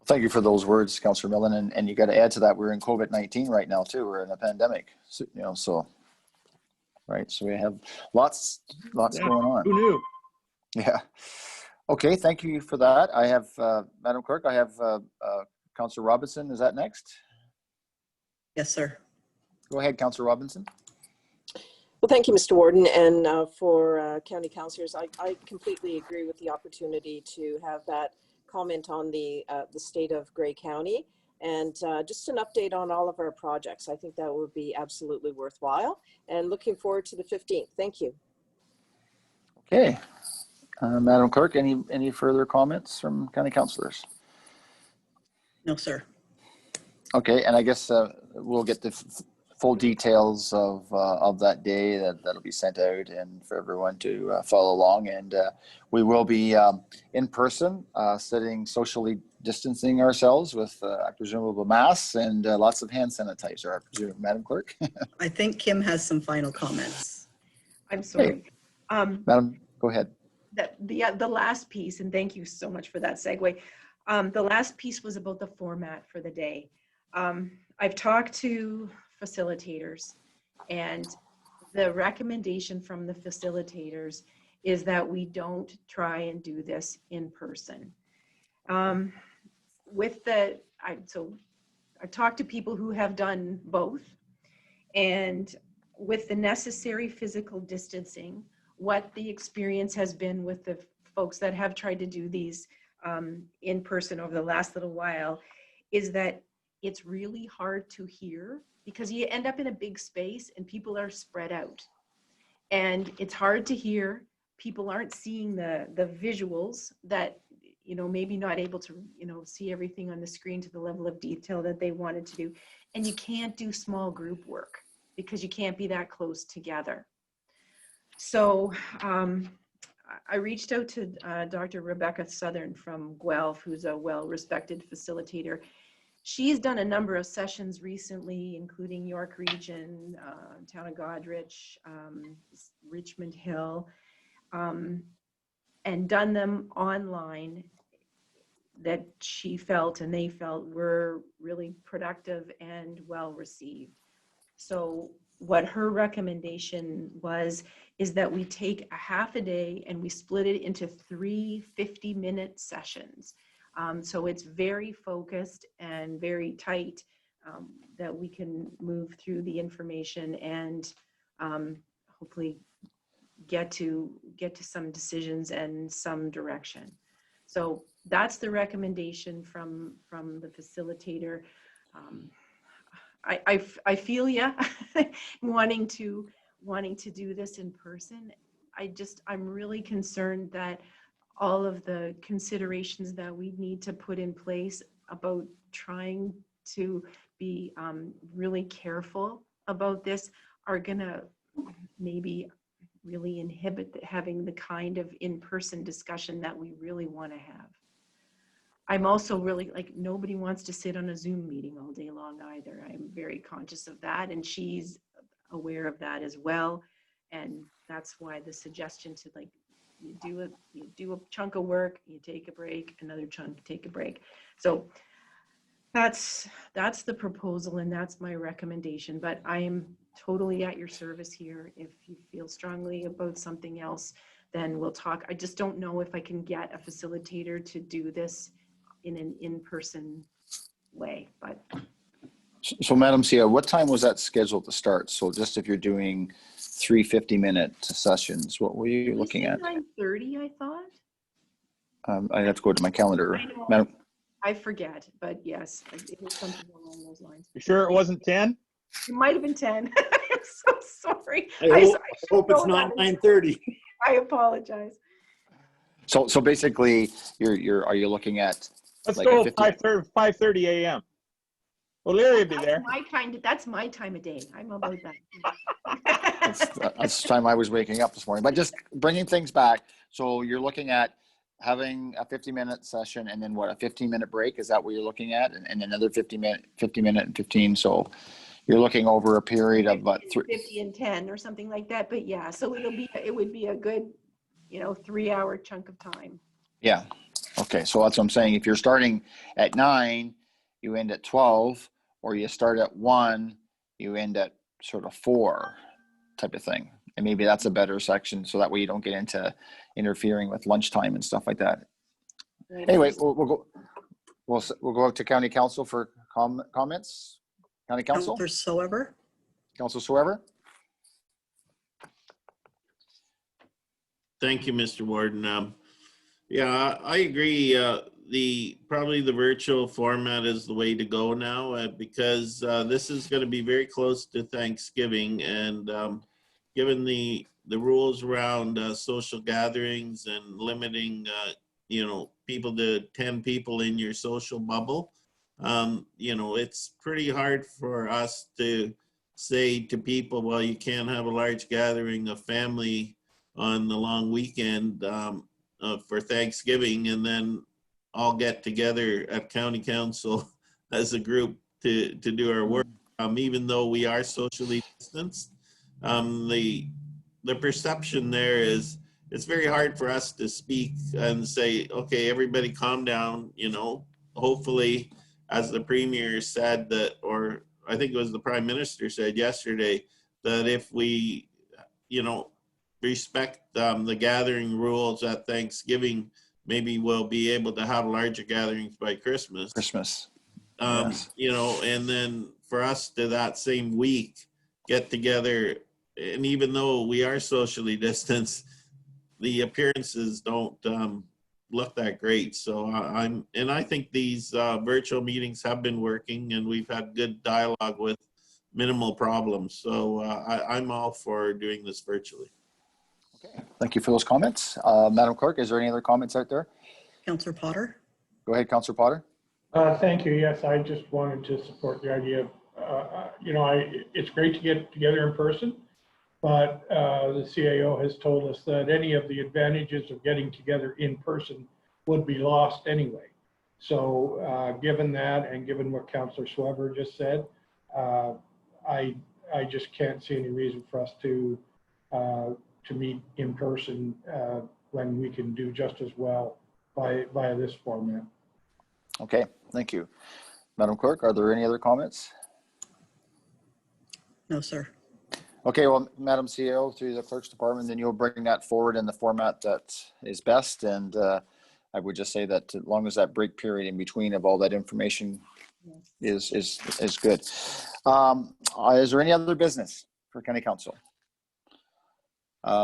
Thank you for those words, Councillor Millen. And you got to add to that, we're in COVID-19 right now too. We're in a pandemic, so, you know, so, right. So we have lots going on.
Who knew?
Yeah. Okay. Thank you for that. I have, Madam Clerk, I have Councillor Robinson. Is that next?
Yes, sir.
Go ahead, Councillor Robinson.
Well, thank you, Mr. Warden. And for county councillors, I completely agree with the opportunity to have that comment on the state of Grey County and just an update on all of our projects. I think that would be absolutely worthwhile, and looking forward to the 15th. Thank you.
Okay. Madam Clerk, any further comments from county councillors?
No, sir.
Okay, and I guess we'll get the full details of that day. That'll be sent out and for everyone to follow along. And we will be in person, sitting socially distancing ourselves with, I presume, masks and lots of hand sanitizer, I presume, Madam Clerk.
I think Kim has some final comments.
I'm sorry.
Madam, go ahead.
The last piece, and thank you so much for that segue. The last piece was about the format for the day. I've talked to facilitators, and the recommendation from the facilitators is that we don't try and do this in person. So I've talked to people who have done both, and with the necessary physical distancing, what the experience has been with the folks that have tried to do these in person over the last little while is that it's really hard to hear because you end up in a big space and people are spread out. And it's hard to hear. People aren't seeing the visuals that, you know, maybe not able to, you know, see everything on the screen to the level of detail that they wanted to do. And you can't do small group work because you can't be that close together. So I reached out to Dr. Rebecca Southern from Guelph, who's a well-respected facilitator. She's done a number of sessions recently, including York Region, Town of Goderich, Richmond Hill, and done them online that she felt and they felt were really productive and well received. So what her recommendation is that we take a half a day and we split it into 3 50-minute sessions. So it's very focused and very tight, that we can move through the information and hopefully get to some decisions and some direction. So that's the recommendation from the facilitator. I feel ya wanting to do this in person. I'm really concerned that all of the considerations that we need to put in place about trying to be really careful about this are gonna maybe really inhibit having the kind of in-person discussion that we really want to have. I'm also really, like, nobody wants to sit on a Zoom meeting all day long either. I'm very conscious of that, and she's aware of that as well. And that's why the suggestion to, like, you do a chunk of work, you take a break, another chunk, take a break. So that's the proposal and that's my recommendation, but I am totally at your service here. If you feel strongly about something else, then we'll talk. I just don't know if I can get a facilitator to do this in an in-person way, but.
So Madam Cia, what time was that scheduled to start? So just if you're doing 3 50-minute sessions, what were you looking at?
9:30, I thought.
I have to go to my calendar.
I know.
Madam,
I forget, but yes, it was something along those lines.
You sure it wasn't 10?
It might have been 10. I'm so sorry.
I hope it's not 9:30.
I apologize.
so basically, are you looking at
Let's
like
go
a 50
5:30 a.m. O'Leary will be there.
That's my time of day. I'm about that.
That's the time I was waking up this morning, but just bringing things back. So you're looking at having a 50-minute session and then what, a 15-minute break? Is that what you're looking at? And another 50 minute and 15. So you're looking over a period of about
50 and 10 or something like that. But yeah, so it would be a good, 3-hour chunk of time.
Yeah. Okay. So that's what I'm saying. If you're starting at 9, you end at 12, or you start at 1, you end at sort of 4 type of thing. And maybe that's a better section. So that way you don't get into interfering with lunchtime and stuff like that. Right. Anyway, we'll go out to County Council for comments. County Council.
Councilor
Swever.
Thank you, Mr. Warden. Yeah, I agree. Probably the virtual format is the way to go now because this is going to be very close to Thanksgiving, and given the rules around social gatherings and limiting, people to 10 people in your social bubble, it's pretty hard for us to say to people, well, you can't have a large gathering of family on the long weekend for Thanksgiving and then all get together at County Council as a group to do our work. Even though we are socially distanced, the perception there is it's very hard for us to speak and say, okay, everybody calm down, hopefully, as the Premier said that, or I think it was the Prime Minister said yesterday, that if we, respect the gathering rules at Thanksgiving, maybe we'll be able to have larger gatherings by Christmas.
Yes.
And then for us to that same week get together, and even though we are socially distanced, the appearances don't look that great. So I think these virtual meetings have been working, and we've had good dialogue with minimal problems. So I'm all for doing this virtually.
Okay, thank you for those comments. Madam Clerk, is there any other comments out there?
Councillor Potter.
Go ahead, Councillor Potter.
Thank you. Yes, I just wanted to support the idea of, it's great to get together in person, but the CAO has told us that any of the advantages of getting together in person would be lost anyway. So given that, and given what Councillor Swever just said, I just can't see any reason for us to meet in person when we can do just as well via this format.
Okay, thank you. Madam Clerk, are there any other comments?
No, sir.
Okay, well, Madam CEO, through the Clerk's Department, then you'll bring that forward in the format that is best. And I would just say that as long as that break period in between of all that information is good. Is there any other business for County Council?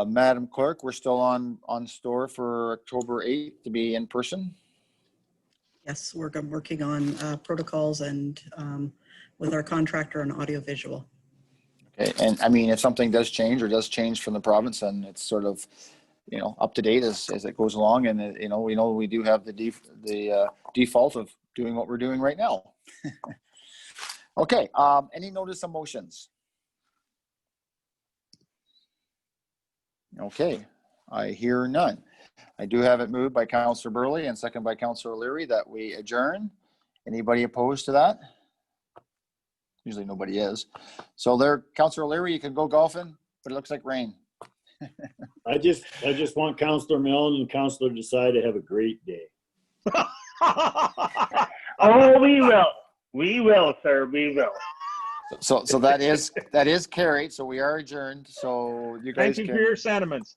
Madam Clerk, we're still on store for October 8th to be in person.
Yes, we're working on protocols and with our contractor on audiovisual.
Okay, and I mean, if something does change from the province, and it's sort of, up to date as it goes along, and we do have the default of doing what we're doing right now. Okay, any notice of motions? Okay, I hear none. I do have it moved by Councillor Burley and second by Councillor O'Leary that we adjourn. Anybody opposed to that? Usually nobody is. So there, Councillor O'Leary, you can go golfing, but it looks like rain.
I just want Councillor Milne and Councillor Desai to have a great day.
Oh, we will. We will, sir. We will.
So that is carried. So we are adjourned. So you guys
Thank you
can.
for your sentiments.